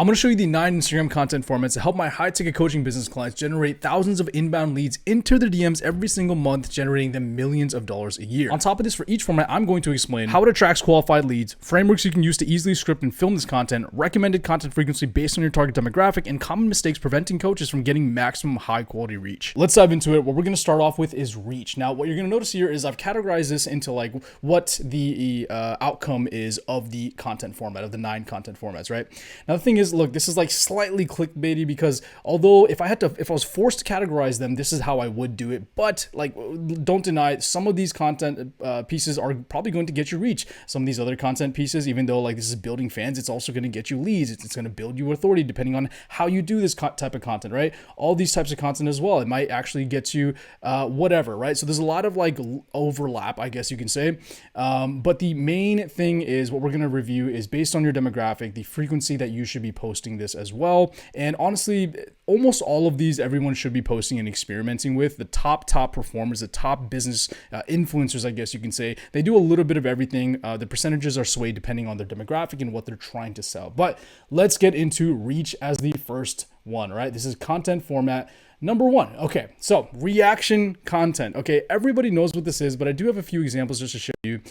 I'm going to show you the 9 Instagram content formats to help my high-ticket coaching business clients generate thousands of inbound leads into their DMs every single month, generating them millions of dollars a year. On top of this, for each format, I'm going to explain how it attracts qualified leads, frameworks you can use to easily script and film this content, recommended content frequency based on your target demographic, and common mistakes preventing coaches from getting maximum high-quality reach. Let's dive into it. What we're going to start off with is reach. Now, what you're going to notice here is I've categorized this into like what the outcome is of the content format, of the 9 content formats, right? Now, the thing is, look, this is like slightly clickbaity because although if I was forced to categorize them, this is how I would do it. But like, don't deny some of these content pieces are probably going to get you reach. Some of these other content pieces, even though like this is building fans, it's also going to get you leads. It's going to build you authority depending on how you do this type of content, right? All these types of content as well. It might actually get you whatever, right? So there's a lot of like overlap, I guess you can say. But the main thing is what we're going to review is based on your demographic, the frequency that you should be posting this as well. And honestly, almost all of these, everyone should be posting and experimenting with. The top performers, the top business influencers, I guess you can say, they do a little bit of everything. The percentages are swayed depending on their demographic and what they're trying to sell. But let's get into reach as the first one, right? This is content format number 1. Okay, so reaction content. Okay, everybody knows what this is, but I do have a few examples just to show you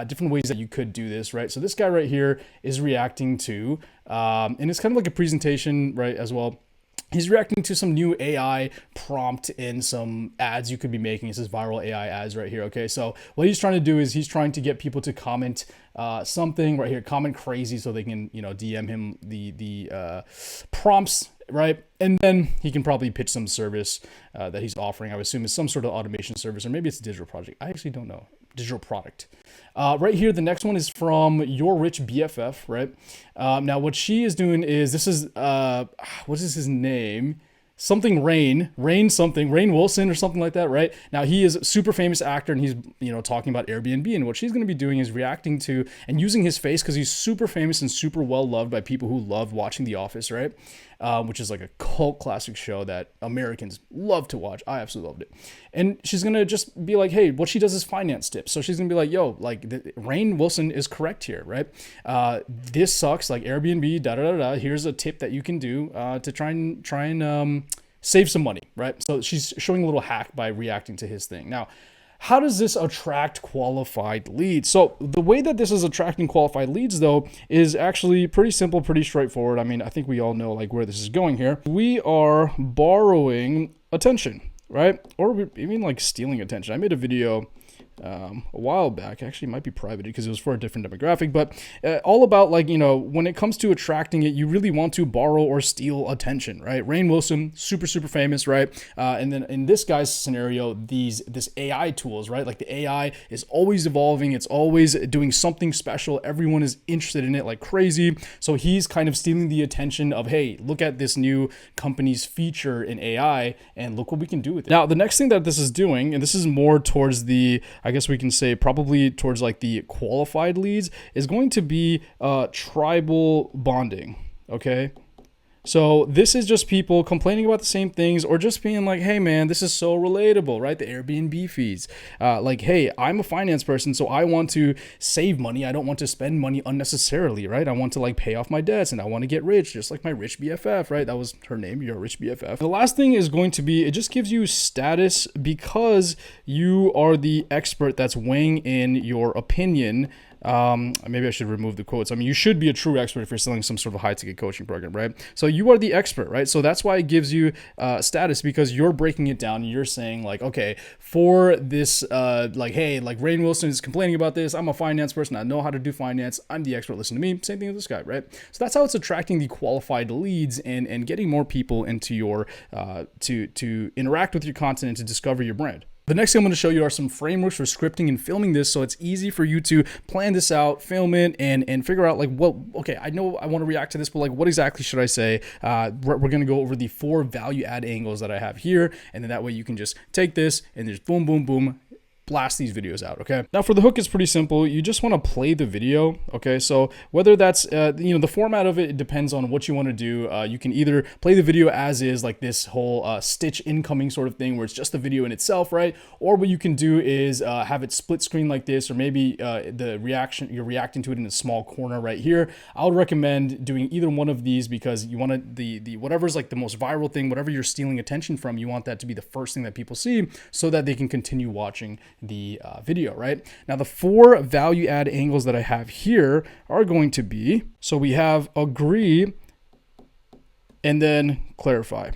different ways that you could do this, right? So this guy right here is reacting to, and it's kind of like a presentation, right, as well. He's reacting to some new AI prompt in some ads you could be making. It says viral AI ads right here. Okay, so what he's trying to do is he's trying to get people to comment something right here, comment crazy, so they can, DM him the prompts, right? And then he can probably pitch some service that he's offering. I would assume it's some sort of automation service, or maybe it's a digital project. I actually don't know. Digital product. Right here, the next one is from Your Rich BFF, right? Now, what she is doing is, this is, what is his name? Something Rainn Wilson or something like that, right? Now, he is a super famous actor, and he's, talking about Airbnb, and what she's going to be doing is reacting to and using his face because he's super famous and super well loved by people who love watching The Office, right? Which is like a cult classic show that Americans love to watch. I absolutely loved it. And she's going to just be like, hey, what she does is finance tips. So she's going to be like, yo, like Rainn Wilson is correct here, right? This sucks, like Airbnb, Here's a tip that you can do to try and save some money, right? So she's showing a little hack by reacting to his thing. Now, how does this attract qualified leads? So the way that this is attracting qualified leads, though, is actually pretty simple, pretty straightforward. I mean, I think we all know like where this is going here. We are borrowing attention, right? Or even like stealing attention. I made a video a while back, actually it might be private because it was for a different demographic, but all about like, when it comes to attracting it, you really want to borrow or steal attention, right? Rainn Wilson, super famous, right? And then in this guy's scenario, this AI tools, right? Like the AI is always evolving. It's always doing something special. Everyone is interested in it like crazy. So he's kind of stealing the attention of, hey, look at this new company's feature in AI and look what we can do with it. Now, the next thing that this is doing, and this is more towards the, I guess we can say probably towards like the qualified leads, is going to be tribal bonding. Okay. So this is just people complaining about the same things or just being like, hey man, this is so relatable, right? The Airbnb fees. Like, hey, I'm a finance person, so I want to save money. I don't want to spend money unnecessarily, right? I want to like pay off my debts and I want to get rich, just like my rich BFF, right? That was her name, Your Rich BFF. The last thing is going to be, it just gives you status because you are the expert that's weighing in your opinion. Maybe I should remove the quotes. I mean, you should be a true expert if you're selling some sort of high ticket coaching program, right? So you are the expert, right? So that's why it gives you status, because you're breaking it down and you're saying like, okay, for this, like, hey, like Rainn Wilson is complaining about this. I'm a finance person. I know how to do finance. I'm the expert. Listen to me. Same thing with this guy, right? So that's how it's attracting the qualified leads and getting more people into your, to interact with your content and to discover your brand. The next thing I'm going to show you are some frameworks for scripting and filming this, so it's easy for you to plan this out, film it, and figure out like, well, okay, I know I want to react to this, but like, what exactly should I say? We're going to go over the 4 value add angles that I have here, and then that way you can just take this and just boom, boom, boom, blast these videos out. Okay, now for the hook, it's pretty simple. You just want to play the video. Okay, so whether that's the format of it depends on what you want to do. You can either play the video as is, like this whole Stitch incoming sort of thing where it's just the video in itself, right? Or what you can do is have it split screen like this, or maybe the reaction, you're reacting to it in a small corner right here. I would recommend doing either one of these because you want to the whatever's like the most viral thing, whatever you're stealing attention from, you want that to be the first thing that people see so that they can continue watching the video, right? Now the 4 value add angles that I have here are going to be, so we have agree and then clarify.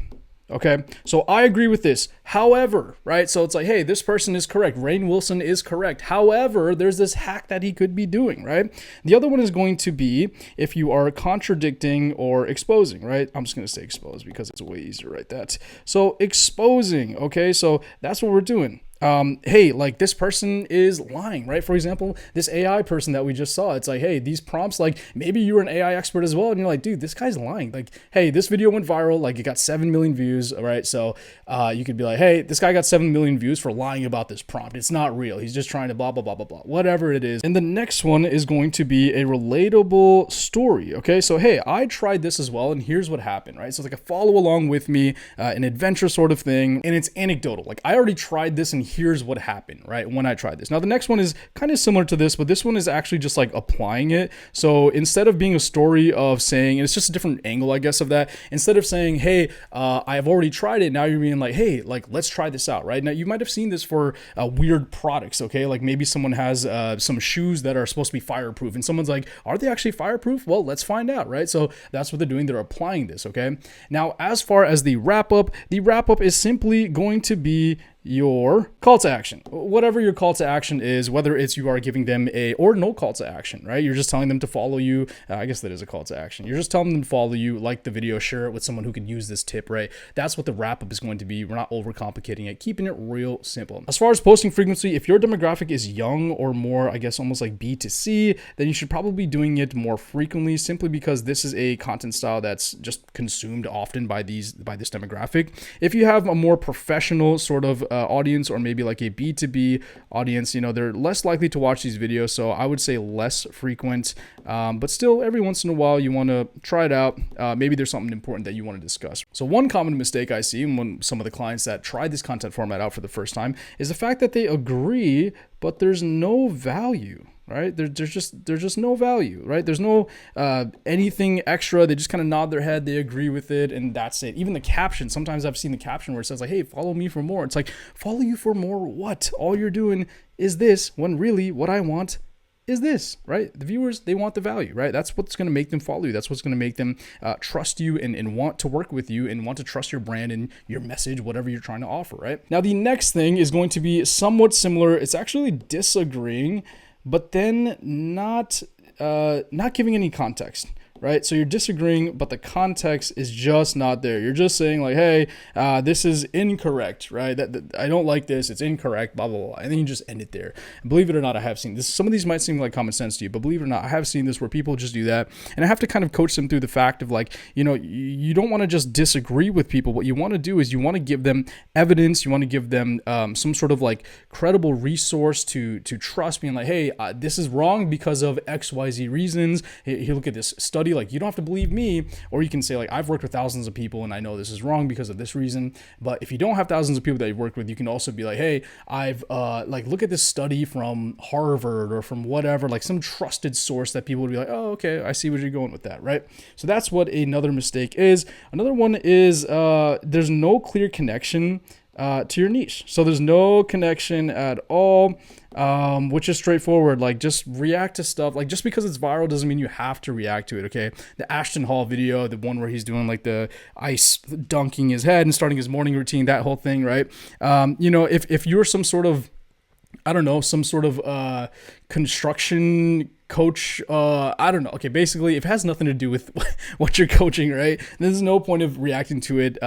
Okay, so I agree with this. However, right? So it's like, hey, this person is correct. Rainn Wilson is correct. However, there's this hack that he could be doing, right? The other one is going to be if you are contradicting or exposing, right? I'm just going to say expose because it's way easier to write that. So exposing, okay? So that's what we're doing. Hey, like this person is lying, right? For example, this AI person that we just saw, it's like, hey, these prompts, like maybe you're an AI expert as well. And you're like, dude, this guy's lying. Like, hey, this video went viral. Like it got 7 million views. All right. So, you could be like, hey, this guy got 7 million views for lying about this prompt. It's not real. He's just trying to blah, blah, blah, blah, blah, whatever it is. And the next one is going to be a relatable story. Okay. So, hey, I tried this as well. And here's what happened, right? So it's like a follow along with me, an adventure sort of thing. And it's anecdotal. Like I already tried this and here's what happened, right? When I tried this. Now the next one is kind of similar to this, but this one is actually just like applying it. So instead of being a story of saying, and it's just a different angle, I guess, of that, instead of saying, hey, I have already tried it. Now you're being like, hey, like, let's try this out, right? Now you might have seen this for weird products. Okay. Like maybe someone has some shoes that are supposed to be fireproof and someone's like, are they actually fireproof? Well, let's find out, right? So that's what they're doing. They're applying this. Okay. Now, as far as the wrap up is simply going to be your call to action. Whatever your call to action is, whether it's you are giving them or no call to action, right? You're just telling them to follow you. I guess that is a call to action. You're just telling them to follow you, like the video, share it with someone who could use this tip, right? That's what the wrap up is going to be. We're not overcomplicating it, keeping it real simple. As far as posting frequency, if your demographic is young or more, I guess almost like B2C, then you should probably be doing it more frequently, simply because this is a content style that's just consumed often by this demographic. If you have a more professional sort of audience, or maybe like a B2B audience, they're less likely to watch these videos. So I would say less frequent, but still every once in a while you want to try it out. Maybe there's something important that you want to discuss. So one common mistake I see when some of the clients that tried this content format out for the first time is the fact that they agree, but there's no value. Right? There's just no value, right? There's no anything extra. They just kind of nod their head, they agree with it, and that's it. Even the caption, sometimes I've seen the caption where it says like, hey, follow me for more. It's like, follow you for more what? All you're doing is this, when really what I want is this, right? The viewers, they want the value, right? That's what's going to make them follow you. That's what's going to make them trust you and want to work with you and want to trust your brand and your message, whatever you're trying to offer, right? Now, the next thing is going to be somewhat similar. It's actually disagreeing, but then not giving any context, right? So you're disagreeing, but the context is just not there. You're just saying like, hey, this is incorrect, right? That I don't like this. It's incorrect, blah, blah, blah. And then you just end it there. And believe it or not, I have seen this. Some of these might seem like common sense to you, but believe it or not, I have seen this where people just do that. And I have to kind of coach them through the fact of like, you don't want to just disagree with people. What you want to do is you want to give them evidence. You want to give them some sort of like credible resource to trust, being like, hey, this is wrong because of XYZ reasons. Here, look at this study. Like, you don't have to believe me, or you can say like, I've worked with thousands of people and I know this is wrong because of this reason. But if you don't have thousands of people that you've worked with, you can also be like, hey, I've look at this study from Harvard or from whatever, like some trusted source that people would be like, oh, okay, I see where you're going with that, right? So that's what another mistake is. Another one is there's no clear connection to your niche. So there's no connection at all, which is straightforward. Like, just react to stuff. Like, just because it's viral doesn't mean you have to react to it, okay? The Ashton Hall video, the one where he's doing like the ice dunking his head and starting his morning routine, that whole thing, right? If you're some sort of, I don't know, some sort of construction coach, I don't know. Okay, basically, if it has nothing to do with what you're coaching, right, there's no point of reacting to it.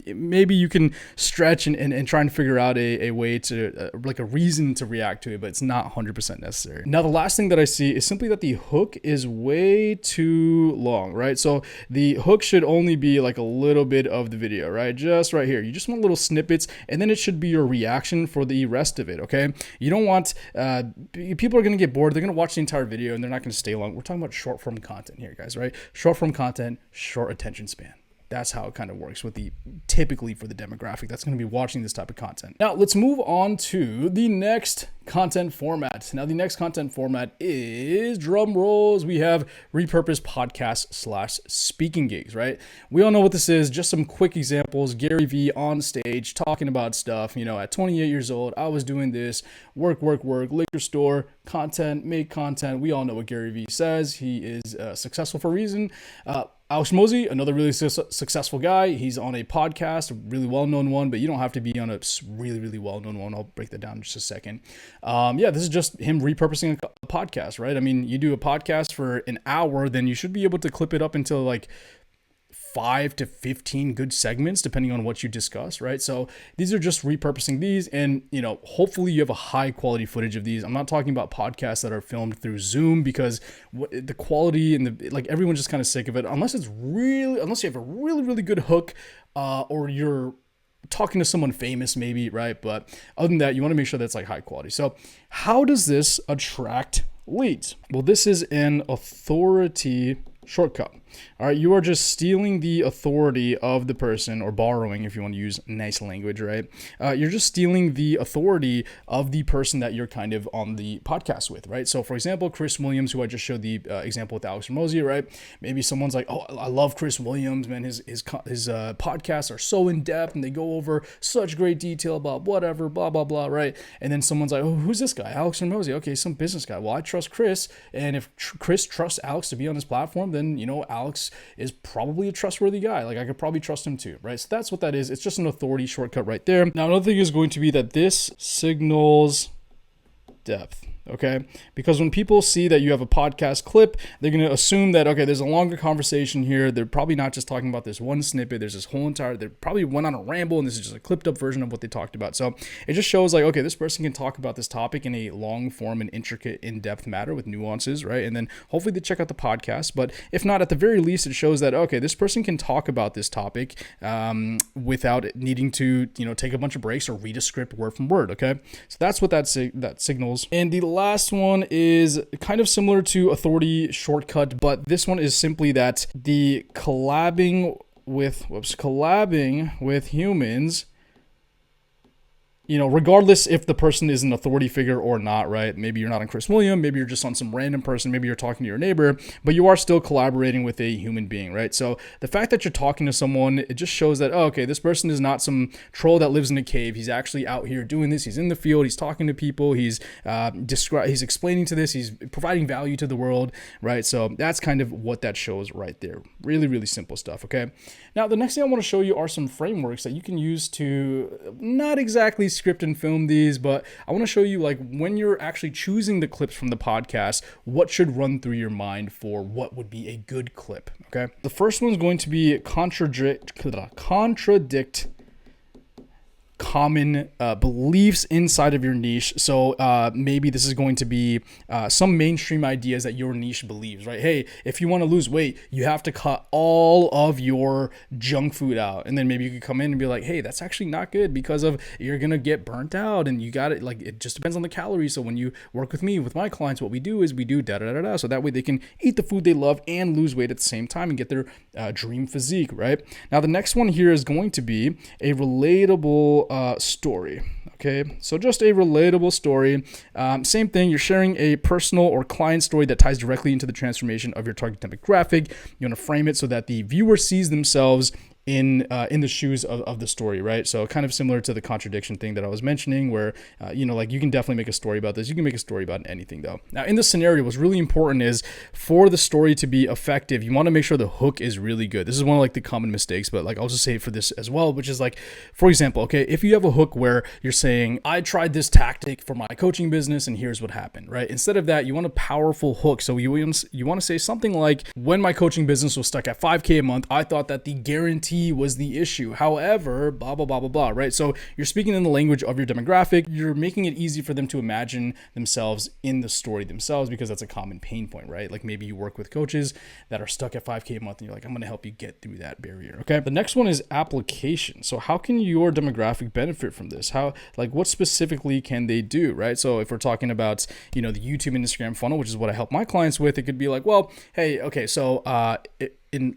Maybe you can stretch and try and figure out a way to, like a reason to react to it, but it's not 100% necessary. Now, the last thing that I see is simply that the hook is way too long, right? So the hook should only be like a little bit of the video, right? Just right here. You just want little snippets, and then it should be your reaction for the rest of it, okay? You don't want, people are going to get bored. They're going to watch the entire video and they're not going to stay long. We're talking about short form content here, guys, right? Short form content, short attention span. That's how it kind of works with the typically for the demographic that's going to be watching this type of content. Now, let's move on to the next content format. Now, the next content format is, drum rolls, we have repurposed podcast / speaking gigs, right? We all know what this is. Just some quick examples. Gary Vee on stage talking about stuff. You know, at 28 years old, I was doing this, work, liquor store, content, make content. We all know what Gary Vee says. He is successful for a reason. Alex Hormozi, another really successful guy. He's on a podcast, a really well-known one, but you don't have to be on a really, really well-known one. I'll break that down in just a second. This is just him repurposing a podcast, right? I mean, you do a podcast for an hour, then you should be able to clip it up into like 5 to 15 good segments, depending on what you discuss, right? So these are just repurposing these, and you know, hopefully you have a high quality footage of these. I'm not talking about podcasts that are filmed through Zoom, because the quality and the, like, everyone's just kind of sick of it, unless you have a really, really good hook, or you're talking to someone famous maybe, right? But other than that, you want to make sure that's like high quality. So how does this attract leads? Well, this is an authority shortcut. All right, you are just stealing the authority of the person, or borrowing, if you want to use nice language, right? You're just stealing the authority of the person that you're kind of on the podcast with, right? So, for example, Chris Williams, who I just showed the example with Alex Hormozi, right? Maybe someone's like, "Oh, I love Chris Williams, man. His podcasts are so in depth, and they go over such great detail about whatever, blah blah blah," right? And then someone's like, "Oh, who's this guy? Alex Hormozi? Okay, some business guy. Well, I trust Chris, and if Chris trusts Alex to be on his platform, then you know Alex is probably a trustworthy guy. Like, I could probably trust him too, right?" So that's what that is. It's just an authority shortcut right there. Now, another thing is going to be that this signals depth. Okay, because when people see that you have a podcast clip, they're going to assume that, okay, there's a longer conversation here. They're probably not just talking about this one snippet. There's this whole entire, they probably went on a ramble, and this is just a clipped up version of what they talked about. So it just shows like, okay, this person can talk about this topic in a long form and intricate, in-depth manner with nuances, right? And then hopefully they check out the podcast. But if not, at the very least, it shows that, okay, this person can talk about this topic without needing to, you know, take a bunch of breaks or read a script word from word. Okay, so that's what that signals. And the last one is kind of similar to authority shortcut, but this one is simply that the collabing with humans, you know, regardless if the person is an authority figure or not, right? Maybe you're not on Chris Williams, maybe you're just on some random person, maybe you're talking to your neighbor, but you are still collaborating with a human being, right? So the fact that you're talking to someone, it just shows that, oh, okay, this person is not some troll that lives in a cave. He's actually out here doing this. He's in the field. He's talking to people. He's he's explaining to this. He's providing value to the world, right? So that's kind of what that shows right there. Really, really simple stuff, okay? Now, the next thing I want to show you are some frameworks that you can use to not exactly script and film these, but I want to show you, like, when you're actually choosing the clips from the podcast, what should run through your mind for what would be a good clip, okay? The first one's going to be contradict common beliefs inside of your niche. So maybe this is going to be some mainstream ideas that your niche believes, right? Hey, if you want to lose weight, you have to cut all of your junk food out. And then maybe you could come in and be like, hey, that's actually not good, because of you're going to get burnt out, and you got it. Like, it just depends on the calories. So when you work with me, with my clients, what we do is we do da-da-da-da. So that way they can eat the food they love and lose weight at the same time and get their dream physique, right? Now, the next one here is going to be a relatable story. Okay, so just a relatable story. Same thing, you're sharing a personal or client story that ties directly into the transformation of your target demographic. You want to frame it so that the viewer sees themselves in the shoes of the story, right? So kind of similar to the contradiction thing that I was mentioning, where like you can definitely make a story about this. You can make a story about anything though. Now in this scenario, what's really important is for the story to be effective, you want to make sure the hook is really good. This is one of like the common mistakes, but like I'll just say it for this as well, which is like, for example, okay, if you have a hook where you're saying, I tried this tactic for my coaching business and here's what happened, right? Instead of that, you want a powerful hook. So you want to say something like, when my coaching business was stuck at 5K a month, I thought that the guarantee was the issue. However, blah, blah, blah, blah, blah, right? So you're speaking in the language of your demographic. You're making it easy for them to imagine themselves in the story themselves, because that's a common pain point, right? Like maybe you work with coaches that are stuck at 5K a month and you're like, I'm going to help you get through that barrier. Okay. The next one is application. So how can your demographic benefit from this? What specifically can they do, right? So if we're talking about, the YouTube and Instagram funnel, which is what I help my clients with, it could be like, well, hey, okay, so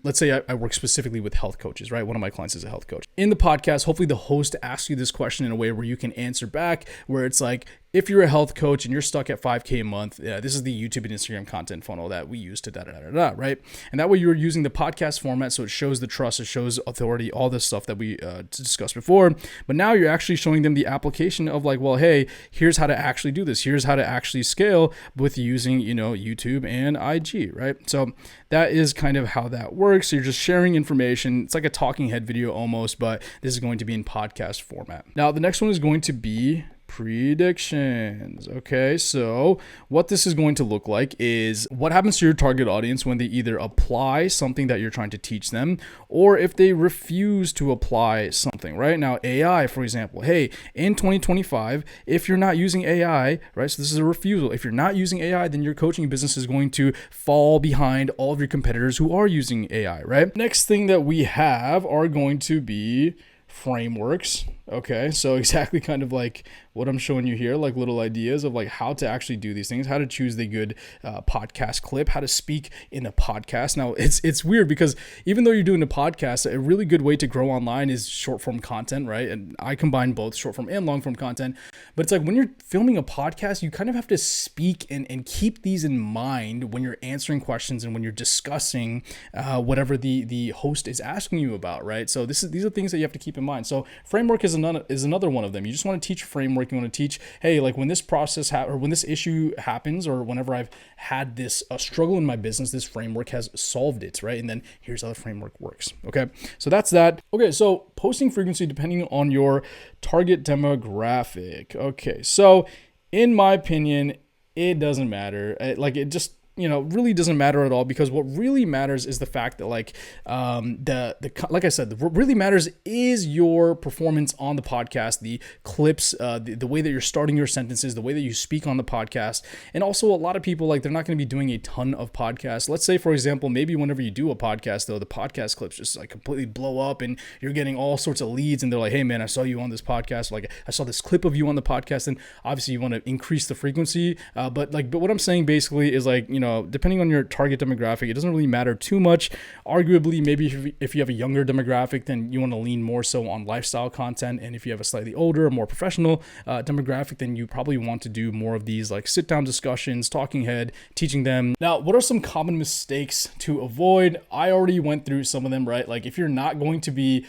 let's say I work specifically with health coaches, right? One of my clients is a health coach. In the podcast, hopefully the host asks you this question in a way where you can answer back, where it's like, if you're a health coach and you're stuck at 5K a month, this is the YouTube and Instagram content funnel that we use to right? And that way you're using the podcast format, so it shows the trust, it shows authority, all this stuff that we discussed before. But now you're actually showing them the application of like, well, hey, here's how to actually do this. Here's how to actually scale with using, YouTube and IG, right? So that is kind of how that works. So you're just sharing information. It's like a talking head video almost, but this is going to be in podcast format. Now, the next one is going to be predictions. Okay, so what this is going to look like is what happens to your target audience when they either apply something that you're trying to teach them, or if they refuse to apply something, right? Now, AI, for example, hey, in 2025, if you're not using AI, right? So this is a refusal. If you're not using AI, then your coaching business is going to fall behind all of your competitors who are using AI, right? Next thing that we have are going to be frameworks. Okay, so exactly kind of like what I'm showing you here, like little ideas of like how to actually do these things, how to choose the good podcast clip, how to speak in a podcast. Now, it's weird because even though you're doing a podcast, a really good way to grow online is short form content, right? And I combine both short form and long form content. But it's like when you're filming a podcast, you kind of have to speak and keep these in mind when you're answering questions and when you're discussing whatever the host is asking you about, right? So these are things that you have to keep in mind. So framework is another one of them. You just want to teach a framework. You want to teach, hey, like when this process or when this issue happens, or whenever I've had this struggle in my business, this framework has solved it, right? And then here's how the framework works. Okay, so that's that. Okay, so posting frequency depending on your target demographic. Okay, so in my opinion, it doesn't matter. It just really doesn't matter at all, because what really matters is the fact that like like I said, what really matters is your performance on the podcast, the clips, the way that you're starting your sentences, the way that you speak on the podcast. And also a lot of people, like, they're not going to be doing a ton of podcasts. Let's say, for example, maybe whenever you do a podcast though, the podcast clips just like completely blow up and you're getting all sorts of leads and they're like, hey man, I saw you on this podcast. Like I saw this clip of you on the podcast. And obviously you want to increase the frequency. But what I'm saying basically is like, depending on your target demographic, it doesn't really matter too much. Arguably, maybe if you have a younger demographic, then you want to lean more so on lifestyle content. And if you have a slightly older, more professional demographic, then you probably want to do more of these like sit down discussions, talking head, teaching them. Now, what are some common mistakes to avoid? I already went through some of them, right? Like if you're not going to be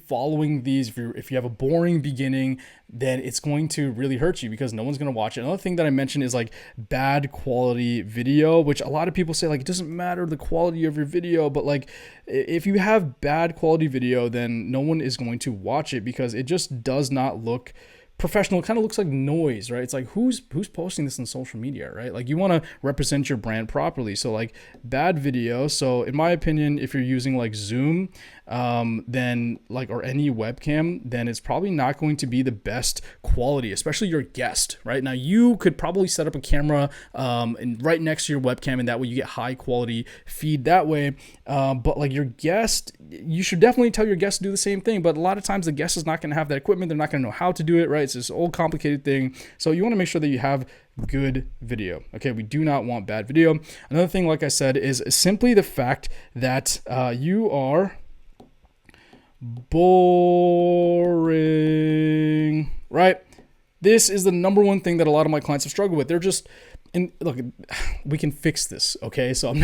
following these, if you have a boring beginning, then it's going to really hurt you because no one's going to watch it. Another thing that I mentioned is like bad quality video, which a lot of people say like, it doesn't matter the quality of your video, but like if you have bad quality video, then no one is going to watch it because it just does not look professional. It kind of looks like noise, right? It's like who's posting this on social media, right? Like you want to represent your brand properly. So like bad video. So in my opinion, if you're using like Zoom, then like, or any webcam, then it's probably not going to be the best quality, especially your guest, right? Now you could probably set up a camera and right next to your webcam, and that way you get high quality feed that way. But like your guest, you should definitely tell your guest to do the same thing. But a lot of times the guest is not going to have that equipment. They're not going to know how to do it, right? It's this old complicated thing. So you want to make sure that you have good video. Okay, we do not want bad video. Another thing, like I said, is simply the fact that you are boring, right? This is the number one thing that a lot of my clients have struggled with. They're just and look, we can fix this, okay? So I'm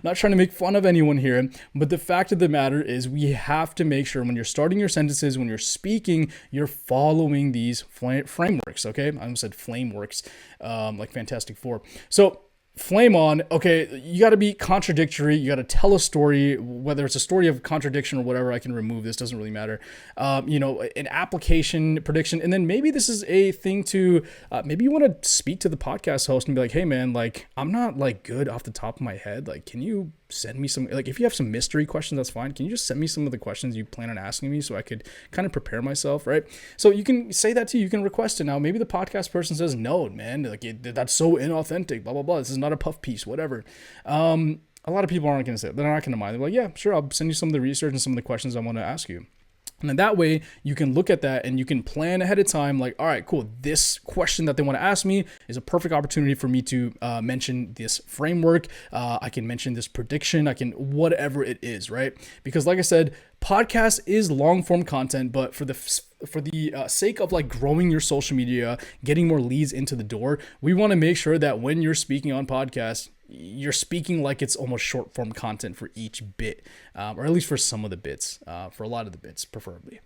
not trying to make fun of anyone here, but the fact of the matter is we have to make sure when you're starting your sentences, when you're speaking, you're following these frameworks, okay? I almost said flameworks, like Fantastic Four. So flame on, okay, you got to be contradictory. You got to tell a story, whether it's a story of contradiction or whatever. I can remove this, doesn't really matter. An application, prediction, and then maybe this is a thing to, maybe you want to speak to the podcast host and be like, hey man, like, I'm not like good off the top of my head. Like, can you send me some, like, if you have some mystery questions, that's fine. Can you just send me some of the questions you plan on asking me so I could kind of prepare myself, right? So you can say that you can request it now. Maybe the podcast person says, no, man, like that's so inauthentic, blah, blah, blah. This is not a puff piece, whatever. A lot of people aren't going to say it. They're not going to mind. They're like, yeah, sure. I'll send you some of the research and some of the questions I want to ask you. And then that way you can look at that and you can plan ahead of time, like, all right, cool. This question that they want to ask me is a perfect opportunity for me to mention this framework. I can mention this prediction. I can, whatever it is, right? Because like I said, podcast is long form content, but for the sake of like growing your social media, getting more leads into the door, we want to make sure that when you're speaking on podcasts, you're speaking like it's almost short form content for each bit, or at least for some of the bits, for a lot of the bits, preferably.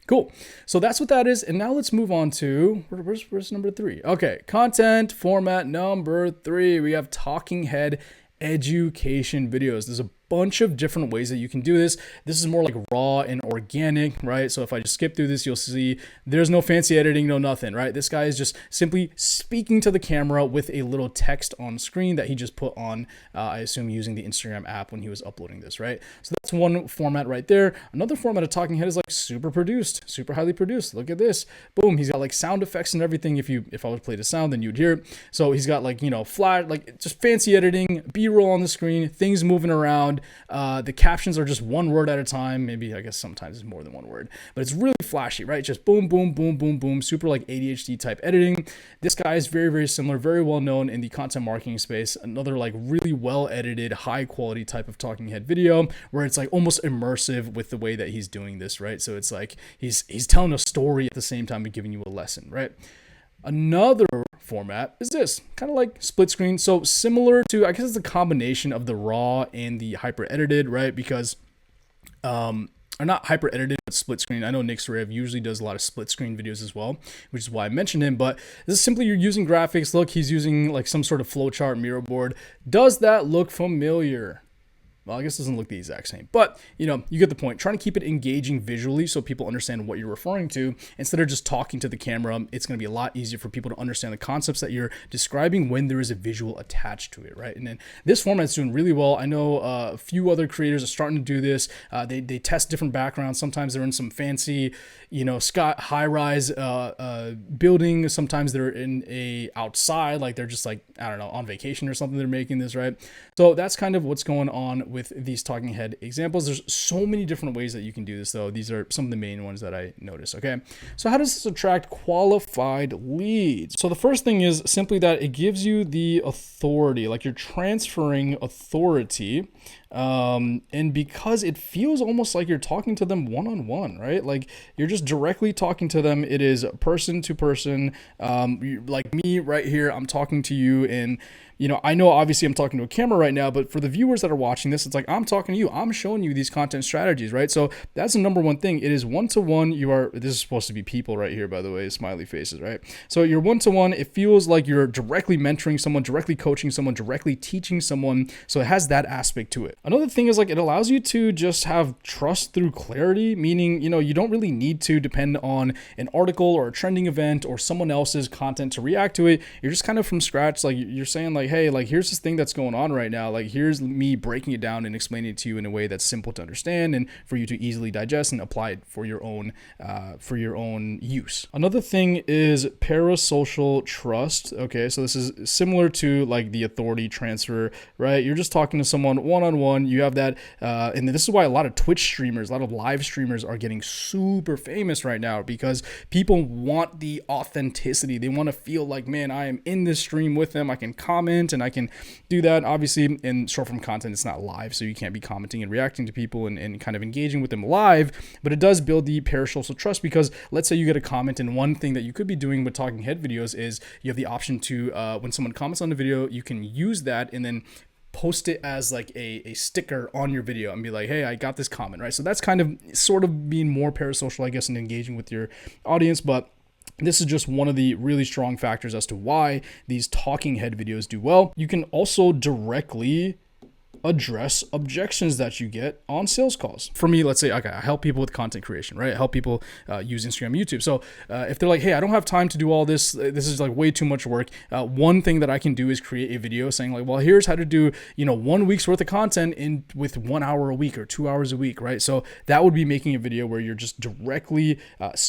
Cool. So that's what that is. And now let's move on to, where's number 3? Okay. Content format number 3. We have talking head education videos. There's a bunch of different ways that you can do this. This is more like raw and organic, right? So if I just skip through this, you'll see there's no fancy editing, no nothing, right? This guy is just simply speaking to the camera with a little text on screen that he just put on, I assume using the Instagram app when he was uploading this, right? So that's one format right there. Another format of talking head is like super produced, super highly produced. Look at this. Boom. He's got like sound effects and everything. If I would play the sound, then you'd hear it. So he's got like, flat, like just fancy editing, B-roll on the screen, things moving around. The captions are just one word at a time. Maybe, I guess sometimes it's more than one word, but it's really flashy, right? Just boom, boom, boom, boom, boom, super like ADHD type editing. This guy is very, very similar, very well known in the content marketing space. Another like really well edited, high quality type of talking head video where it's like almost immersive with the way that he's doing this, right? So it's like he's telling a story at the same time and giving you a lesson, right? Another format is this, kind of like split screen. So similar to, I guess it's a combination of the raw and the hyper edited, right? Because, or not hyper edited, but split screen. I know Nick Sarayev usually does a lot of split screen videos as well, which is why I mentioned him, but this is simply you're using graphics. Look, he's using like some sort of flowchart mirror board. Does that look familiar? Well, I guess it doesn't look the exact same, but you get the point. Trying to keep it engaging visually so people understand what you're referring to instead of just talking to the camera. It's going to be a lot easier for people to understand the concepts that you're describing when there is a visual attached to it, right? And then this format is doing really well. I know a few other creators are starting to do this. They test different backgrounds. Sometimes they're in some fancy, high-rise building. Sometimes they're in a outside, like they're just like, I don't know, on vacation or something. They're making this, right? So that's kind of what's going on with these talking head examples. There's so many different ways that you can do this though. These are some of the main ones that I noticed. Okay. So how does this attract qualified leads? So the first thing is simply that it gives you the authority, like you're transferring authority. And because it feels almost like you're talking to them one-on-one, right? Like you're just directly talking to them. It is person to person. Like me right here, I'm talking to you, and I know obviously I'm talking to a camera right now, but for the viewers that are watching this, it's like I'm talking to you. I'm showing you these content strategies, right? So that's the number one thing. It is one-to-one. This is supposed to be people right here, by the way, smiley faces, right? So you're one-to-one. It feels like you're directly mentoring someone, directly coaching someone, directly teaching someone. So it has that aspect to it. Another thing is like it allows you to just have trust through clarity, meaning, you don't really need to depend on an article or a trending event or someone else's content to react to it. You're just kind of from scratch. Like you're saying like, hey, like here's this thing that's going on right now. Like here's me breaking it down and explaining it to you in a way that's simple to understand and for you to easily digest and apply it for your own use. Another thing is parasocial trust. Okay, so this is similar to like the authority transfer, right? You're just talking to someone one-on-one. one. You have that, and this is why a lot of Twitch streamers, a lot of live streamers are getting super famous right now, because people want the authenticity. They want to feel like, man, I am in this stream with them. I can comment and I can do that. Obviously, in short form content, it's not live, so you can't be commenting and reacting to people and kind of engaging with them live, but it does build the parasocial trust, because let's say you get a comment, and one thing that you could be doing with talking head videos is you have the option to, when someone comments on the video, you can use that and then post it as like a sticker on your video and be like, hey, I got this comment, right? So that's kind of sort of being more parasocial, I guess, and engaging with your audience. But this is just one of the really strong factors as to why these talking head videos do well. You can also directly address objections that you get on sales calls. For me, let's say, okay, I help people with content creation, right? I help people use Instagram, YouTube. So if they're like, hey, I don't have time to do all this, this is like way too much work. One thing that I can do is create a video saying like, well, here's how to do, 1 week's worth of content with 1 hour a week or 2 hours a week, right? So that would be making a video where you're just directly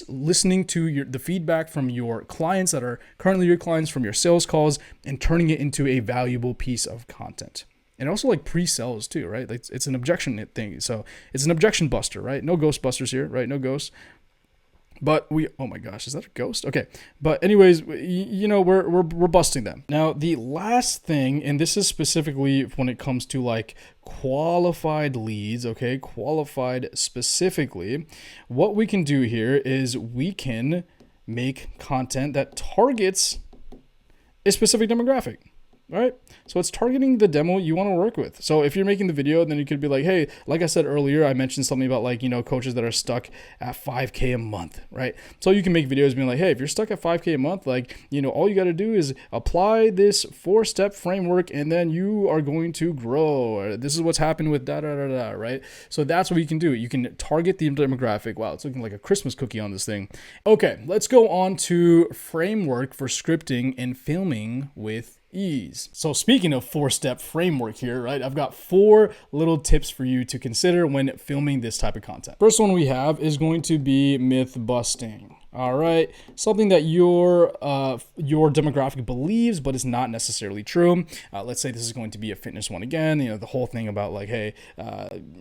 listening to the feedback from your clients that are currently your clients from your sales calls and turning it into a valuable piece of content. And also like pre-sales too, right? Like it's an objection thing. So it's an objection buster, right? No Ghostbusters here, right? No ghosts. But oh my gosh, is that a ghost? Okay. But anyways, we're busting them. Now, the last thing, and this is specifically when it comes to like qualified leads, okay? Qualified specifically, what we can do here is we can make content that targets a specific demographic. All right. So it's targeting the demo you want to work with. So if you're making the video, then you could be like, hey, like I said earlier, I mentioned something about like, coaches that are stuck at 5K a month, right? So you can make videos being like, hey, if you're stuck at 5K a month, like, all you got to do is apply this 4-step framework and then you are going to grow. This is what's happened with right? So that's what you can do. You can target the demographic. Wow, it's looking like a Christmas cookie on this thing. Okay, let's go on to framework for scripting and filming with ease. So speaking of 4-step framework here, right, I've got 4 little tips for you to consider when filming this type of content. First one we have is going to be myth busting. All right, something that your demographic believes, but is not necessarily true. Let's say this is going to be a fitness one again. The whole thing about like, hey,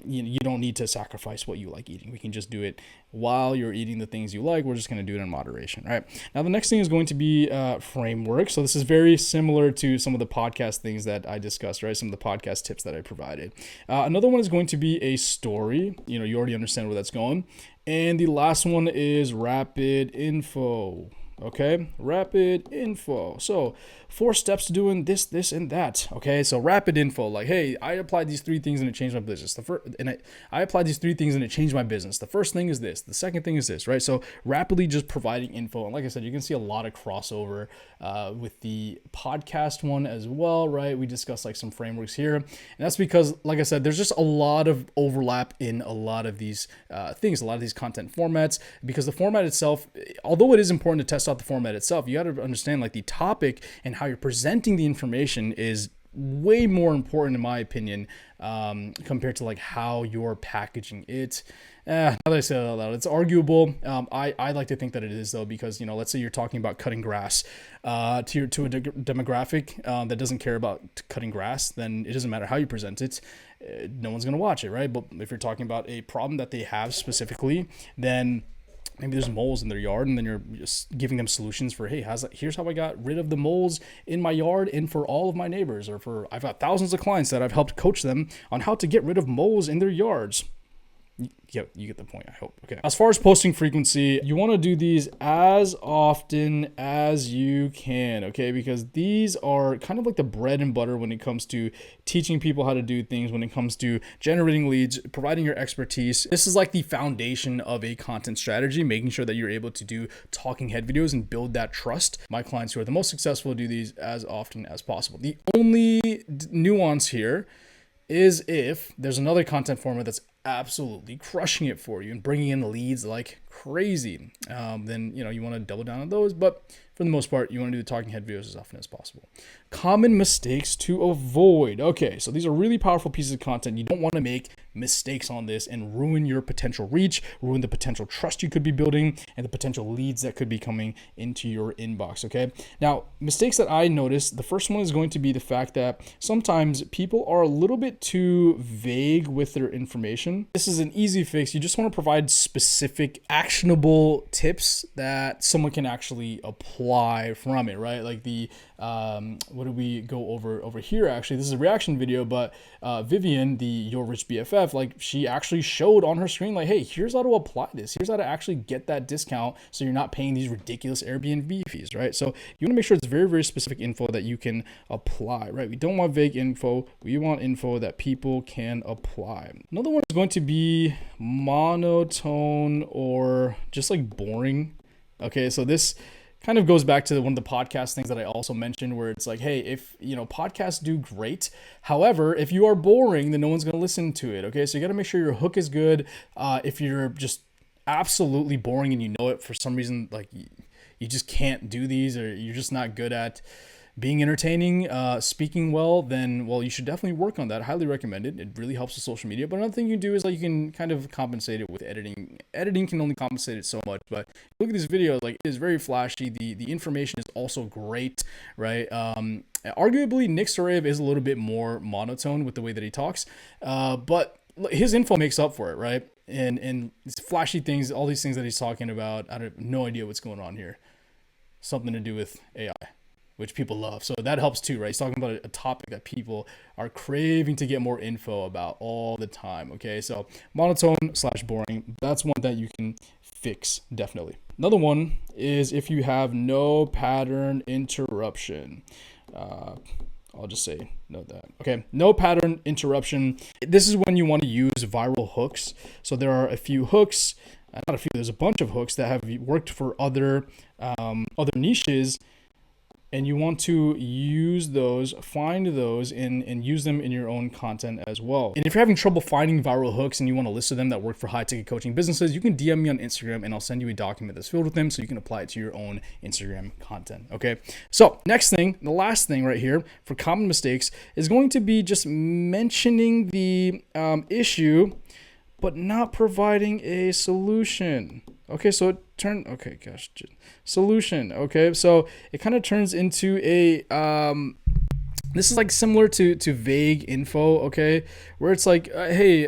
you don't need to sacrifice what you like eating. We can just do it while you're eating the things you like. We're just going to do it in moderation, right? Now, the next thing is going to be framework. So this is very similar to some of the podcast things that I discussed, right? Some of the podcast tips that I provided. Another one is going to be a story. You already understand where that's going. And the last one is rapid info. Okay, rapid info. So 4 steps to doing this, and that. Okay, so rapid info, like, hey, I applied these 3 things and it changed my business. I applied these 3 things and it changed my business. The first thing is this. The second thing is this, right? So rapidly just providing info. And like I said, you can see a lot of crossover with the podcast one as well, right? We discussed like some frameworks here. And that's because, like I said, there's just a lot of overlap in a lot of these things, a lot of these content formats, because the format itself, although it is important to test out the format itself, you got to understand like the topic and how you're presenting the information is way more important in my opinion compared to like how you're packaging it. Now that I say that out loud, it's arguable. I like to think that it is though, because let's say you're talking about cutting grass to a demographic that doesn't care about cutting grass, then it doesn't matter how you present it. No one's gonna watch it, right? But if you're talking about a problem that they have specifically, then maybe there's moles in their yard, and then you're just giving them solutions for, hey, here's how I got rid of the moles in my yard and for all of my neighbors, or I've got thousands of clients that I've helped coach them on how to get rid of moles in their yards. You get the point, I hope. Okay. As far as posting frequency, you want to do these as often as you can, okay? Because these are kind of like the bread and butter when it comes to teaching people how to do things, when it comes to generating leads, providing your expertise. This is like the foundation of a content strategy, making sure that you're able to do talking head videos and build that trust. My clients who are the most successful do these as often as possible. The only nuance here is if there's another content format that's absolutely crushing it for you and bringing in leads like crazy, then you want to double down on those. But for the most part, you want to do the talking head videos as often as possible. Common mistakes to avoid. Okay, so these are really powerful pieces of content. You don't want to make mistakes on this and ruin your potential reach, ruin the potential trust you could be building, and the potential leads that could be coming into your inbox. Okay, now mistakes that I noticed, the first one is going to be the fact that sometimes people are a little bit too vague with their information. This is an easy fix. You just want to provide specific, actionable tips that someone can actually apply from it, right? Like the what did we go over here? Actually, this is a reaction video, but Vivian, the Your Rich BFF, like she actually showed on her screen, like, hey, here's how to apply this. Here's how to actually get that discount, so you're not paying these ridiculous Airbnb fees, right? So you want to make sure it's very, very specific info that you can apply, right? We don't want vague info. We want info that people can apply. Another one is going to be monotone or just like boring. Okay, so this kind of goes back to one of the podcast things that I also mentioned, where it's like, hey, if podcasts do great, however, if you are boring, then no one's going to listen to it. Okay, so you got to make sure your hook is good. If you're just absolutely boring and you know it for some reason, like you just can't do these, or you're just not good at being entertaining, speaking well, then, well, you should definitely work on that. Highly recommend it. It really helps with social media. But another thing you do is like you can kind of compensate it with editing. Editing can only compensate it so much. But look at these videos, like it is very flashy. The information is also great, right? Arguably, Nick Sarayev is a little bit more monotone with the way that he talks, but his info makes up for it, right? And these flashy things, all these things that he's talking about, I have no idea what's going on here. Something to do with AI, which people love. So that helps too, right? He's talking about a topic that people are craving to get more info about all the time. Okay, so monotone/boring, that's one that you can fix, definitely. Another one is if you have no pattern interruption. I'll just say note that. Okay, no pattern interruption. This is when you want to use viral hooks. So there are a few hooks, not a few, there's a bunch of hooks that have worked for other niches, and you want to use those, find those, and use them in your own content as well. And if you're having trouble finding viral hooks and you want to list them that work for high-ticket coaching businesses, you can DM me on Instagram and I'll send you a document that's filled with them so you can apply it to your own Instagram content, okay? So next thing, the last thing right here for common mistakes is going to be just mentioning the issue, but not providing a solution. Okay, so solution. Okay, so it kind of turns into a this is like similar to vague info. Okay, where it's like, hey,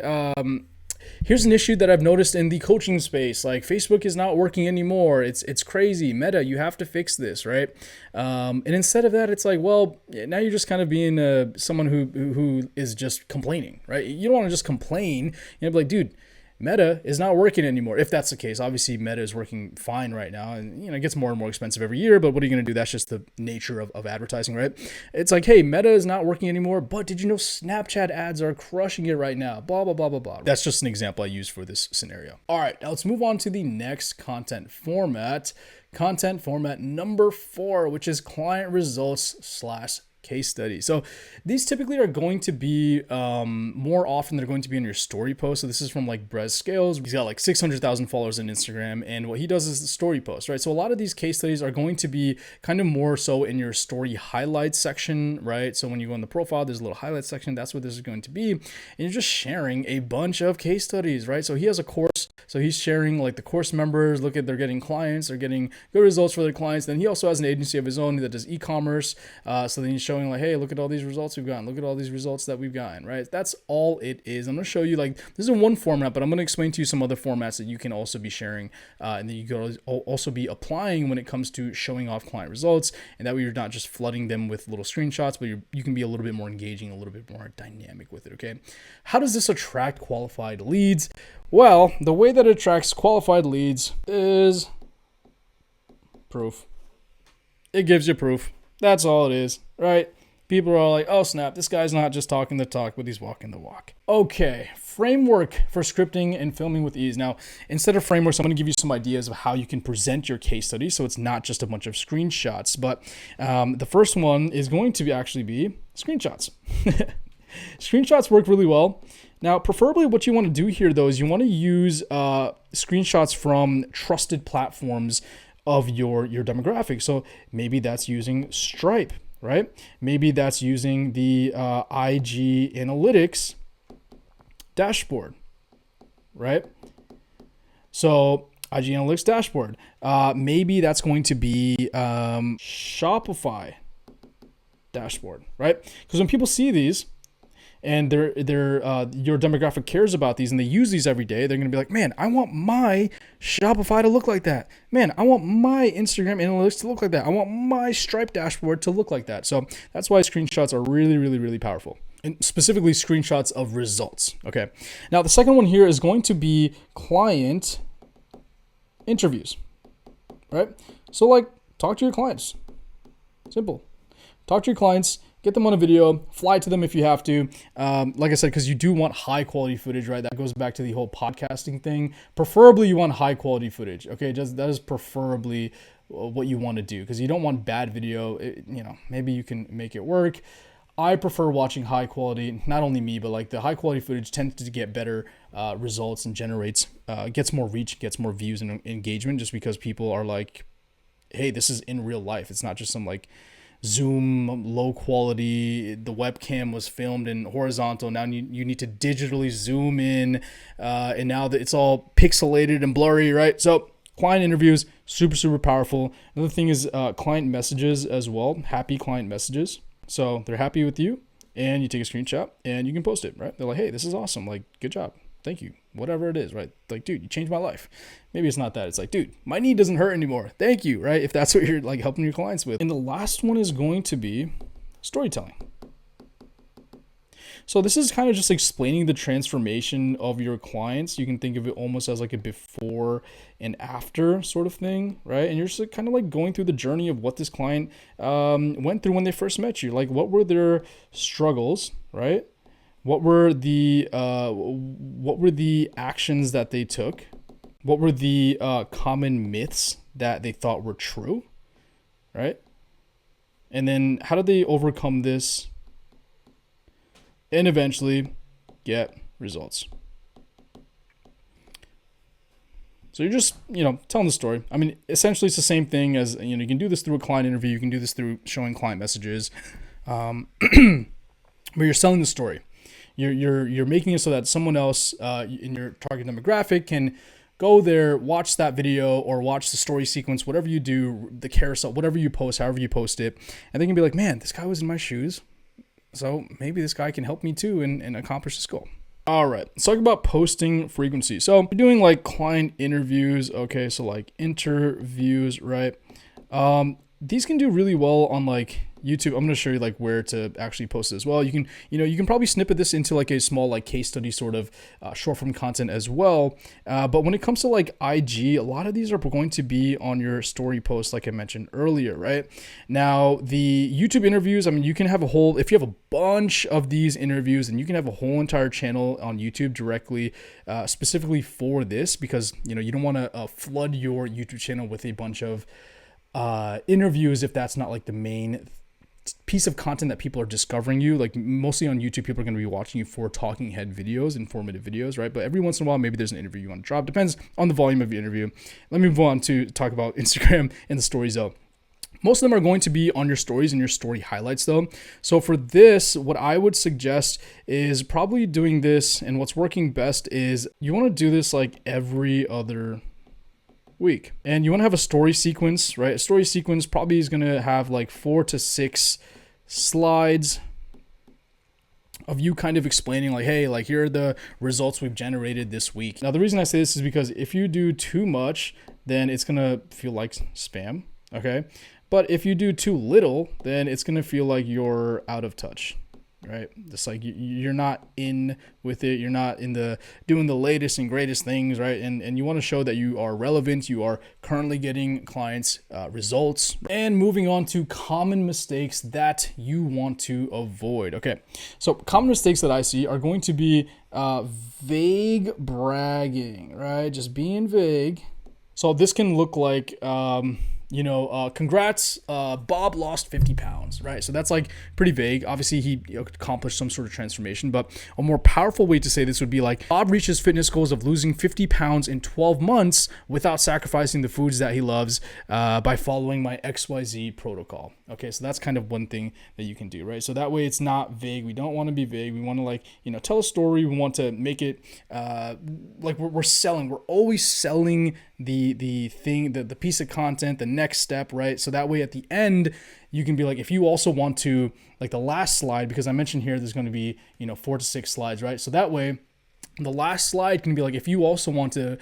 here's an issue that I've noticed in the coaching space. Like Facebook is not working anymore. It's crazy. Meta, you have to fix this, right? And instead of that, it's like, well, now you're just kind of being someone who is just complaining, right? You don't want to just complain. Be like, dude, Meta is not working anymore. If that's the case, obviously Meta is working fine right now, and it gets more and more expensive every year, but what are you going to do? That's just the nature of advertising, right? It's like, hey, Meta is not working anymore, but did you know Snapchat ads are crushing it right now? Blah, blah, blah, blah, blah. That's just an example I use for this scenario. All right, now let's move on to the next content format. Content format number 4, which is client results / case study. So these typically are going to be more often they're going to be in your story post. So this is from like Brez Scales. He's got like 600,000 followers on Instagram, and what he does is the story post, right? So a lot of these case studies are going to be kind of more so in your story highlights section, right? So when you go in the profile, there's a little highlight section. That's what this is going to be, and you're just sharing a bunch of case studies, right? So he has a course, so he's sharing like the course members. Look at, they're getting clients, they're getting good results for their clients. Then he also has an agency of his own that does e-commerce. So then he's showing like, hey, look at all these results we've gotten. Look at all these results that we've gotten, right? That's all it is. I'm going to show you, like, this is one format, but I'm going to explain to you some other formats that you can also be sharing and that you can also be applying when it comes to showing off client results. And that way you're not just flooding them with little screenshots, but you can be a little bit more engaging, a little bit more dynamic with it, okay? How does this attract qualified leads? Well, the way that it attracts qualified leads is proof. It gives you proof. That's all it is, right? People are all like, oh snap, this guy's not just talking the talk, but he's walking the walk. Okay, framework for scripting and filming with ease. Now, instead of frameworks, I'm going to give you some ideas of how you can present your case study so it's not just a bunch of screenshots. But the first one is going to actually be screenshots. Screenshots work really well. Now, preferably what you want to do here, though, is you want to use screenshots from trusted platforms of your demographic. So maybe that's using Stripe, right? Maybe that's using the IG Analytics dashboard, right? So IG Analytics dashboard. Maybe that's going to be Shopify dashboard, right? Because when people see these and your demographic cares about these and they use these every day, they're going to be like, man, I want my Shopify to look like that. Man, I want my Instagram Analytics to look like that. I want my Stripe dashboard to look like that. So that's why screenshots are really, really, really powerful. And specifically screenshots of results. Okay. Now the second one here is going to be client interviews, right? So like talk to your clients. Simple. Talk to your clients, get them on a video, fly to them if you have to. Like I said, because you do want high quality footage, right? That goes back to the whole podcasting thing. Preferably you want high quality footage. Okay. That is preferably what you want to do, because you don't want bad video. Maybe you can make it work. I prefer watching high quality, not only me, but like the high quality footage tends to get better results and gets more reach, gets more views and engagement, just because people are like, hey, this is in real life. It's not just some like Zoom low quality, the webcam was filmed in horizontal. Now you need to digitally zoom in, and now that it's all pixelated and blurry, right? So client interviews, super, super powerful. Another thing is client messages as well, happy client messages. So they're happy with you and you take a screenshot and you can post it, right? They're like, hey, this is awesome. Like, good job. Thank you. Whatever it is, right? Like, dude, you changed my life. Maybe it's not that. It's like, dude, my knee doesn't hurt anymore. Thank you, right? If that's what you're like helping your clients with. And the last one is going to be storytelling. So this is kind of just explaining the transformation of your clients. You can think of it almost as like a before and after sort of thing, right? And you're just kind of like going through the journey of what this client went through when they first met you. Like, what were their struggles, right? What were the actions that they took? What were the common myths that they thought were true, right? And then how did they overcome this and eventually get results? So you're just, telling the story. I mean, essentially it's the same thing as, you can do this through a client interview. You can do this through showing client messages, but you're selling the story. You're making it so that someone else in your target demographic can go there, watch that video or watch the story sequence, whatever you do, the carousel, whatever you post, however you post it. And they can be like, man, this guy was in my shoes. So maybe this guy can help me too and accomplish this goal. All right, let's talk about posting frequency. So we're doing like client interviews. Okay, so like interviews, right? These can do really well on like YouTube. I'm going to show you like where to actually post it as well. You can probably snippet this into like a small like case study sort of short form content as well. But when it comes to like IG, a lot of these are going to be on your story posts, like I mentioned earlier, right? Now the YouTube interviews, I mean, you can have if you have a bunch of these interviews, and you can have a whole entire channel on YouTube directly, specifically for this, because you don't want to flood your YouTube channel with a bunch of interviews if that's not like the main piece of content that people are discovering you. Like mostly on YouTube, people are going to be watching you for talking head videos, informative videos, right? But every once in a while, maybe there's an interview you want to drop. Depends on the volume of your interview. Let me move on to talk about Instagram and the stories though. Most of them are going to be on your stories and your story highlights though. So for this, what I would suggest is probably doing this, and what's working best is you want to do this like every other week. And you want to have a story sequence, right? A story sequence probably is going to have like 4 to 6 slides of you kind of explaining like, hey, like here are the results we've generated this week. Now, the reason I say this is because if you do too much, then it's going to feel like spam, okay? But if you do too little, then it's going to feel like you're out of touch, right? Just like you're not in with it. You're not doing the latest and greatest things, right? And you want to show that you are relevant. You are currently getting clients results. And moving on to common mistakes that you want to avoid. Okay, so common mistakes that I see are going to be vague bragging, right? Just being vague. So this can look like congrats, Bob lost 50 pounds, right? So that's like pretty vague. Obviously, he accomplished some sort of transformation, but a more powerful way to say this would be like, Bob reached his fitness goals of losing 50 pounds in 12 months without sacrificing the foods that he loves by following my XYZ protocol. Okay, so that's kind of one thing that you can do, right? So that way it's not vague. We don't want to be vague. We want to tell a story. We want to make it like we're selling. We're always selling the thing, the piece of content, the next step, right? So that way at the end, you can be like, if you also want to, like the last slide, because I mentioned here, there's going to be, 4 to 6 slides, right? So that way, the last slide can be like, if you don't want to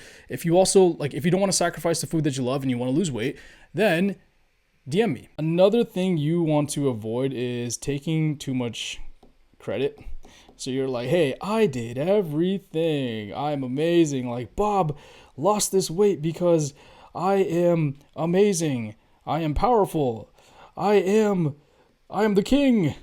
sacrifice the food that you love and you want to lose weight, then DM me. Another thing you want to avoid is taking too much credit. So you're like, hey, I did everything. I'm amazing. Like, Bob lost this weight because I am amazing. I am powerful. I am the king.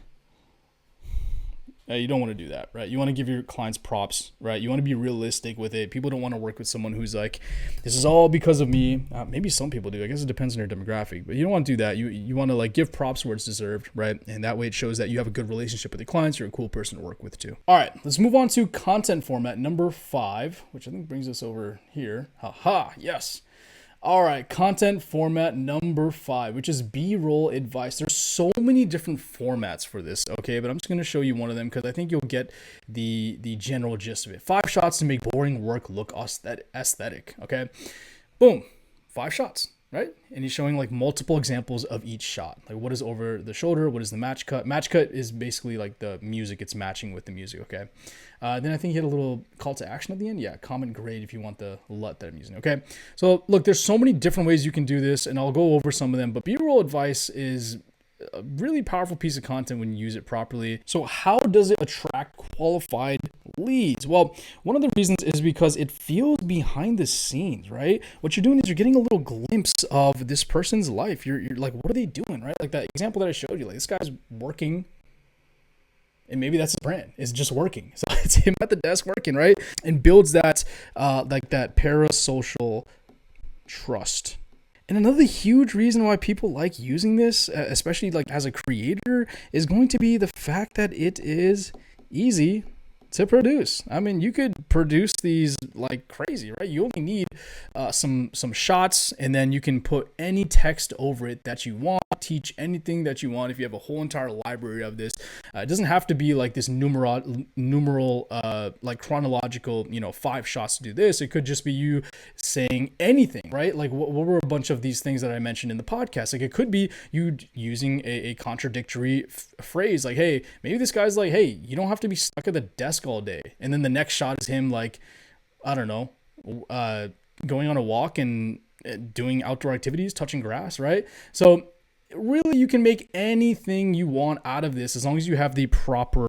You don't want to do that, right? You want to give your clients props, right? You want to be realistic with it. People don't want to work with someone who's like, this is all because of me. Maybe some people do. I guess it depends on your demographic, but you don't want to do that. You want to like give props where it's deserved, right? And that way it shows that you have a good relationship with your clients. You're a cool person to work with too. All right, let's move on to content format number 5, which I think brings us over here. Haha, yes. All right, content format number 5, which is B-roll advice. There's so many different formats for this, okay? But I'm just going to show you one of them because I think you'll get the general gist of it. 5 shots to make boring work look aesthetic, okay? Boom, 5 shots, right? And he's showing like multiple examples of each shot. Like what is over the shoulder? What is the match cut? Match cut is basically like the music. It's matching with the music, okay? Then I think he had a little call to action at the end. Yeah, comment grade if you want the LUT that I'm using, okay? So look, there's so many different ways you can do this, and I'll go over some of them, but B-roll advice is a really powerful piece of content when you use it properly. So how does it attract qualified leads? Well, one of the reasons is because it feels behind the scenes, right? What you're doing is you're getting a little glimpse of this person's life. You're like, what are they doing, right? Like that example that I showed you, like this guy's working, and maybe that's his brand, is just working. So it's him at the desk working, right? And builds that like that parasocial trust. And another huge reason why people like using this, especially like as a creator, is going to be the fact that it is easy to produce. I mean, you could produce these like crazy, right? You only need some shots, and then you can put any text over it that you want, teach anything that you want. If you have a whole entire library of this, it doesn't have to be like this numeral like chronological, 5 shots to do this. It could just be you saying anything, right? Like what were a bunch of these things that I mentioned in the podcast? Like it could be you using a contradictory phrase, like, hey, maybe this guy's like, hey, you don't have to be stuck at the desk all day. And then the next shot is him like, I don't know, going on a walk and doing outdoor activities, touching grass, right? So really you can make anything you want out of this as long as you have the proper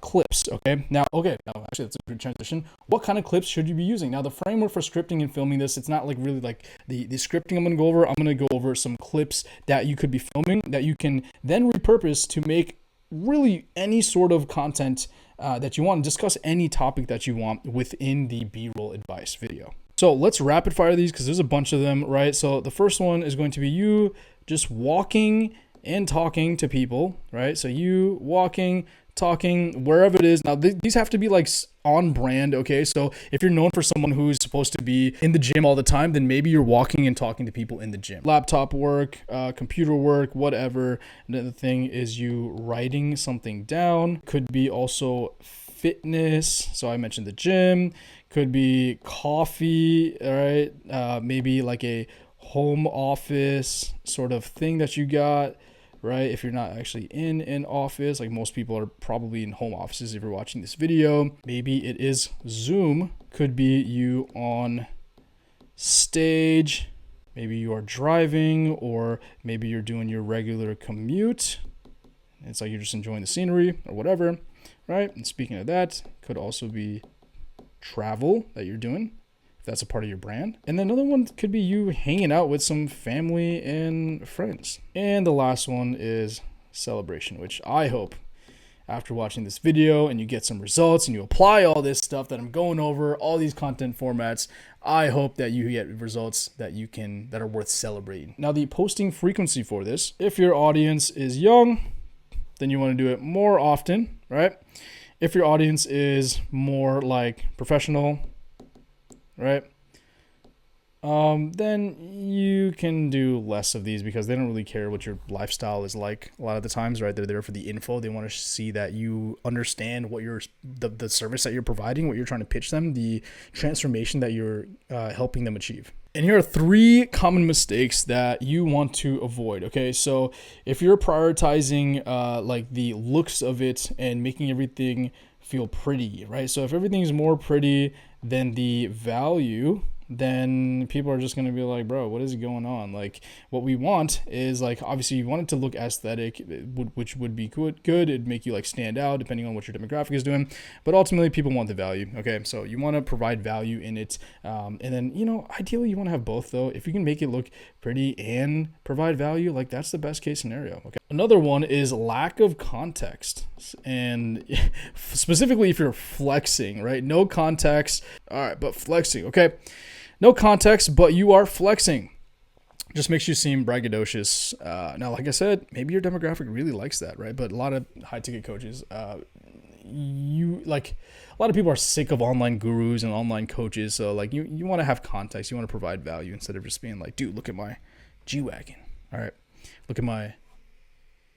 clips, okay? Now, actually that's a good transition. What kind of clips should you be using? Now, the framework for scripting and filming this, it's not like really like the scripting I'm going to go over. I'm going to go over some clips that you could be filming that you can then repurpose to make really any sort of content that you want, discuss any topic that you want within the B-roll advice video. So let's rapid fire these because there's a bunch of them, right? So the first one is going to be you just walking and talking to people, right? So you walking, talking, wherever it is. Now, these have to be like on brand, okay? So if you're known for someone who's supposed to be in the gym all the time, then maybe you're walking and talking to people in the gym. Laptop work, computer work, whatever. Another thing is you writing something down. Could be also fitness. So I mentioned the gym. Could be coffee, all right? Maybe like a home office sort of thing that you got, right? If you're not actually in an office, like most people are probably in home offices if you're watching this video. Maybe it is Zoom. Could be you on stage. Maybe you are driving, or maybe you're doing your regular commute. It's like you're just enjoying the scenery or whatever, right? And speaking of that, could also be travel that you're doing, if that's a part of your brand. And then another one could be you hanging out with some family and friends. And the last one is celebration, which I hope after watching this video and you get some results and you apply all this stuff that I'm going over, all these content formats, I hope that you get results that are worth celebrating. Now, the posting frequency for this, if your audience is young, then you want to do it more often, right? If your audience is more like professional, right? Then you can do less of these because they don't really care what your lifestyle is like a lot of the times, right? They're there for the info. They want to see that you understand what the service that you're providing, what you're trying to pitch them, the transformation that you're helping them achieve. And here are 3 common mistakes that you want to avoid, okay? So if you're prioritizing like the looks of it and making everything feel pretty, right? So if everything's more pretty than the value, then people are just going to be like, bro, what is going on? Like, what we want is, like, obviously you want it to look aesthetic, which would be good. It'd make you like stand out depending on what your demographic is doing. But ultimately people want the value. Okay. So you want to provide value in it. And then, ideally you want to have both though. If you can make it look pretty and provide value, like that's the best case scenario. Okay. Another one is lack of context. And specifically if you're flexing, right? No context. All right. But flexing. Okay. No context, but you are flexing. Just makes you seem braggadocious. Now, like I said, maybe your demographic really likes that, right? But a lot of high ticket coaches, a lot of people are sick of online gurus and online coaches. So like you want to have context. You want to provide value instead of just being like, dude, look at my G-Wagon. All right. Look at my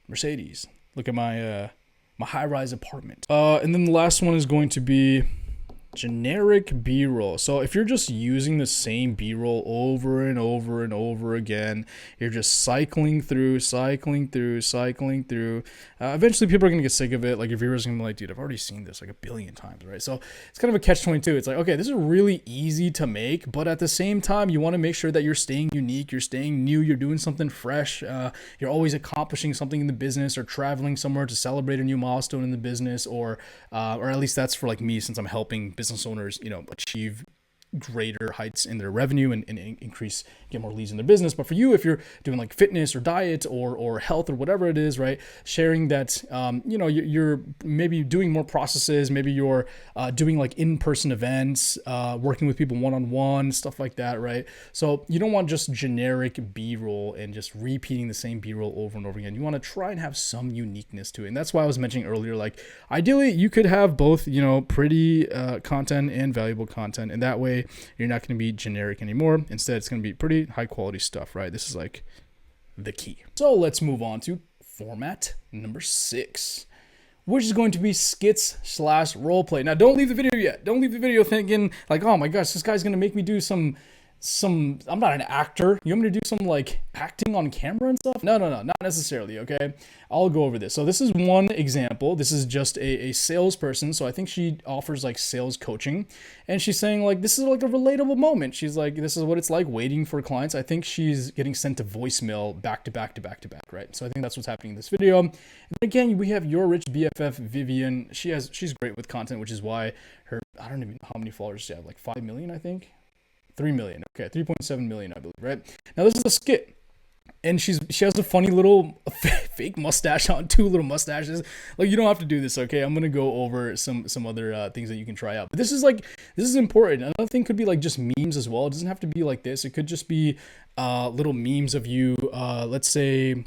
Mercedes. Look at my high-rise apartment. And then the last one is going to be generic B-roll. So if you're just using the same B-roll over and over and over again, you're just cycling through. Eventually people are going to get sick of it. Like your viewers are going to be like, dude, I've already seen this like 1 billion times, right? So it's kind of a catch-22. It's like, okay, this is really easy to make, but at the same time, you want to make sure that you're staying unique, you're staying new, you're doing something fresh. You're always accomplishing something in the business or traveling somewhere to celebrate a new milestone in the business, or at least that's for like me, since I'm helping business owners, achieve greater heights in their revenue and get more leads in their business. But for you, if you're doing like fitness or diet or health or whatever it is, right, sharing that, you're maybe doing more processes, maybe you're doing like in-person events, working with people one-on-one, stuff like that, right? So you don't want just generic B-roll and just repeating the same B-roll over and over again. You want to try and have some uniqueness to it. And that's why I was mentioning earlier, like ideally you could have both, pretty content and valuable content, and that way you're not going to be generic anymore. Instead, it's going to be pretty high quality stuff, right? This is like the key. So let's move on to format number 6, which is going to be skits/roleplay. Now, don't leave the video yet. Don't leave the video thinking like, oh my gosh, this guy's going to make me do some, I'm not an actor. You want me to do some like acting on camera and stuff? No, not necessarily, okay? I'll go over this. So this is one example. This is just a salesperson. So I think she offers like sales coaching, and she's saying like, this is like a relatable moment. She's like, this is what it's like waiting for clients. I think she's getting sent to voicemail back to back, right? So I think that's what's happening in this video. And again, we have your rich BFF, Vivian. She's great with content, which is why I don't even know how many followers she has, like 5 million, I think. 3 million. Okay, 3.7 million, I believe, right? Now this is a skit. And she has a funny little fake mustache on, 2 little mustaches. Like, you don't have to do this, okay? I'm gonna go over some other things that you can try out. But this is important. Another thing could be like just memes as well. It doesn't have to be like this. It could just be little memes of you. Let's say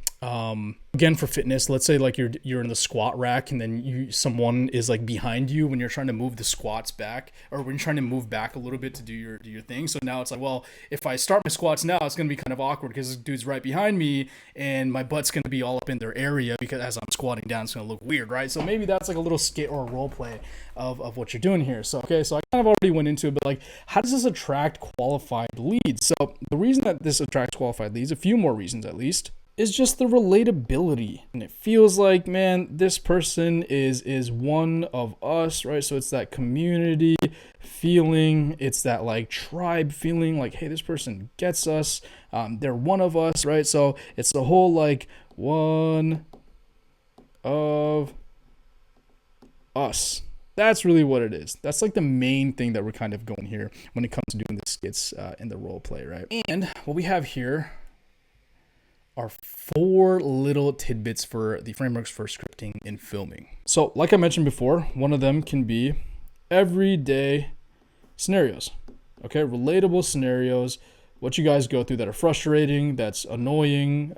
again for fitness. Let's say like you're in the squat rack, and then someone is like behind you when you're trying to move the squats back, or when you're trying to move back a little bit to do your thing. So now it's like, well, if I start my squats now, it's gonna be kind of awkward because this dude's right behind me and my butt's going to be all up in their area, because as I'm squatting down, it's going to look weird, right? So maybe that's like a little skit or a role play of what you're doing here. So, okay, so I kind of already went into it, but like, how does this attract qualified leads? So the reason that this attracts qualified leads, a few more reasons at least, is just the relatability. And it feels like, man, this person is one of us, right? So it's that community feeling, it's that like tribe feeling, like, hey, this person gets us, they're one of us, right? So it's the whole like one of us. That's really what it is. That's like the main thing that we're kind of going here when it comes to doing the skits and the role play, right? And what we have here are 4 little tidbits for the frameworks for scripting and filming. So like I mentioned before, one of them can be everyday scenarios. Okay, relatable scenarios, what you guys go through that are frustrating, that's annoying,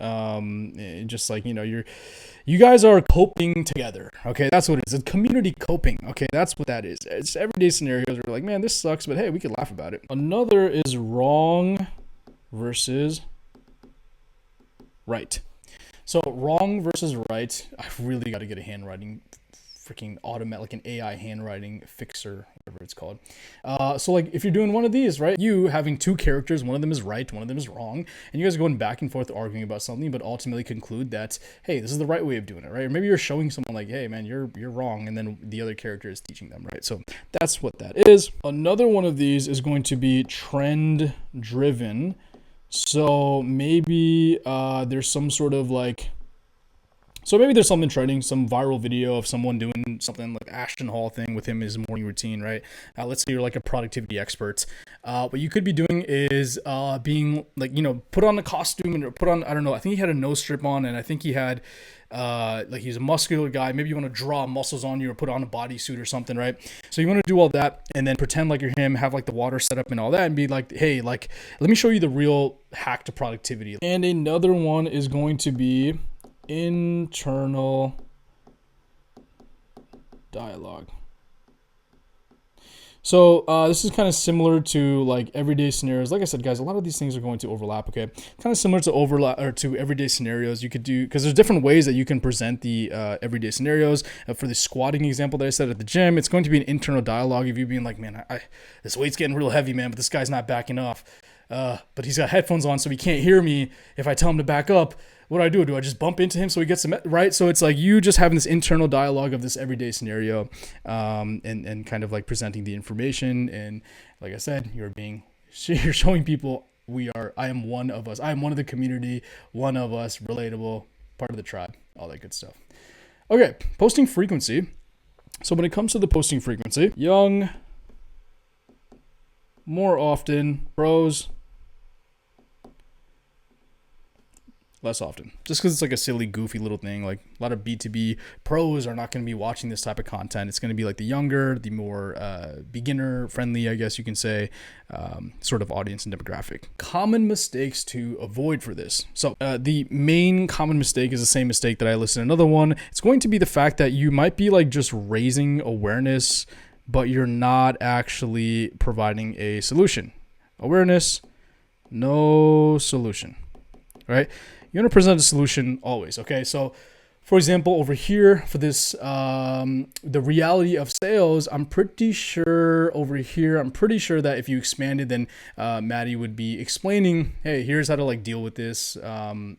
just like, you guys are coping together. Okay, that's what it is. It's community coping. Okay, that's what that is. It's everyday scenarios where you're like, man, this sucks, but hey, we can laugh about it. Another is wrong versus right. So wrong versus right. I've really got to get a handwriting freaking automatic, like an AI handwriting fixer, whatever it's called. So like if you're doing one of these, right, you having 2 characters, one of them is right, one of them is wrong, and you guys are going back and forth arguing about something, but ultimately conclude that, hey, this is the right way of doing it, right? Or maybe you're showing someone like, hey man, you're wrong, and then the other character is teaching them, right? So that's what that is. Another one of these is going to be trend driven. So maybe there's some sort of like, so maybe there's something trending, some viral video of someone doing something like Ashton Hall thing with him, his morning routine, right? Let's say you're like a productivity expert. What you could be doing is being like, put on a costume and put on, I don't know, I think he had a nose strip on, and I think he had like he's a muscular guy. Maybe you want to draw muscles on you or put on a bodysuit or something, right? So you want to do all that and then pretend like you're him, have like the water set up and all that, and be like, hey, like, let me show you the real hack to productivity. And another one is going to be internal dialogue. So this is kind of similar to like everyday scenarios. Like I said, guys, a lot of these things are going to overlap. Okay, kind of similar to to everyday scenarios. You could do, because there's different ways that you can present the everyday scenarios. For the squatting example that I said at the gym, it's going to be an internal dialogue of you being like, man, this weight's getting real heavy, man, but this guy's not backing off. But he's got headphones on, so he can't hear me if I tell him to back up. What do I do? Do I just bump into him so he gets some, right? So it's like you just having this internal dialogue of this everyday scenario, and kind of like presenting the information. And like I said, you're showing people I am one of us. I am one of the community, one of us, relatable, part of the tribe, all that good stuff. Okay, posting frequency. So when it comes to the posting frequency, young, more often, pros, less often, just because it's like a silly, goofy little thing. Like a lot of B2B pros are not going to be watching this type of content. It's going to be like the younger, the more beginner friendly, I guess you can say, sort of audience and demographic. Common mistakes to avoid for this. So the main common mistake is the same mistake that I listed. Another one, it's going to be the fact that you might be like just raising awareness, but you're not actually providing a solution. Awareness, no solution, right? You want to present a solution always, okay? So, for example, over here for this, the reality of sales, I'm pretty sure that if you expanded, then Maddie would be explaining, hey, here's how to like deal with this.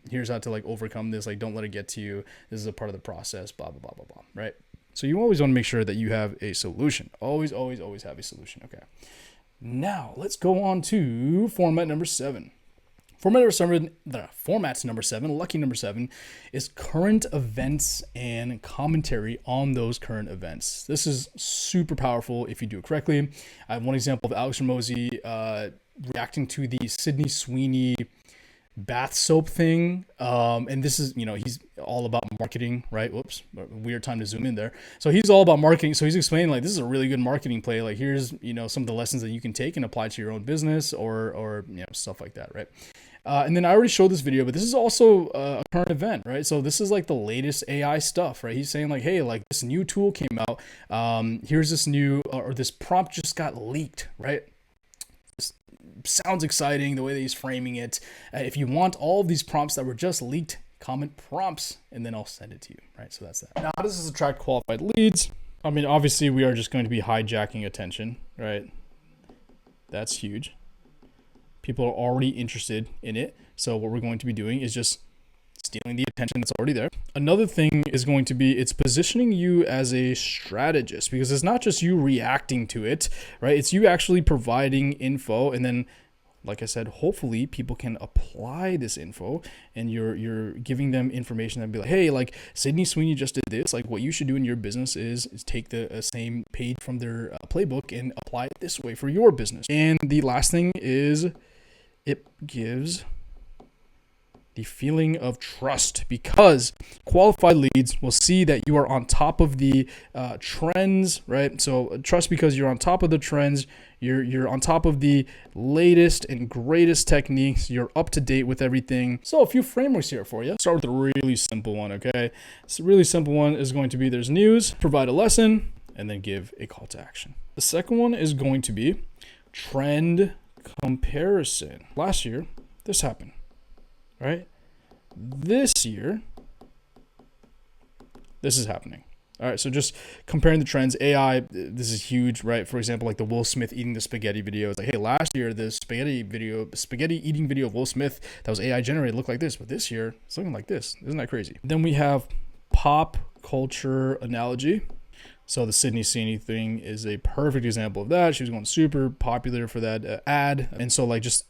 Here's how to like overcome this. Like, don't let it get to you. This is a part of the process, blah, blah, blah, blah, blah, right? So you always want to make sure that you have a solution. Always, always, always have a solution, okay? Now, let's go on to format number 7. Format number 7, lucky number 7, is current events and commentary on those current events. This is super powerful if you do it correctly. I have one example of Alex Hormozi reacting to the Sydney Sweeney bath soap thing. And this is, he's all about marketing, right? Whoops, weird time to zoom in there. So he's all about marketing. So he's explaining like, this is a really good marketing play. Like here's, some of the lessons that you can take and apply to your own business or stuff like that, right? And then I already showed this video, but this is also a current event, right? So this is like the latest AI stuff, right? He's saying like, hey, like this new tool came out. Here's this new, or this prompt just got leaked, right? This sounds exciting the way that he's framing it. If you want all of these prompts that were just leaked, comment prompts, and then I'll send it to you, right? So that's that. Now, how does this attract qualified leads? I mean, obviously we are just going to be hijacking attention, right? That's huge. People are already interested in it. So what we're going to be doing is just stealing the attention that's already there. Another thing is going to be, it's positioning you as a strategist, because it's not just you reacting to it, right? It's you actually providing info. And then, like I said, hopefully people can apply this info, and you're giving them information that be like, hey, like Sydney Sweeney just did this. Like what you should do in your business is take the same page from their playbook and apply it this way for your business. And the last thing is, it gives the feeling of trust, because qualified leads will see that you are on top of the trends, right? So trust because you're on top of the trends, you're on top of the latest and greatest techniques, you're up to date with everything. So a few frameworks here for you. Start with a really simple one, okay? So a really simple one is going to be there's news, provide a lesson, and then give a call to action. The second one is going to be trend comparison. Last year, this happened. Right? This year, this is happening. All right, so just comparing the trends, AI, this is huge, right? For example, like the Will Smith eating the spaghetti video. It's like, hey, last year, the spaghetti eating video of Will Smith that was AI generated looked like this, but this year, it's looking like this. Isn't that crazy? Then we have pop culture analogy. So the Sydney Sweeney thing is a perfect example of that. She was going super popular for that ad. And so like just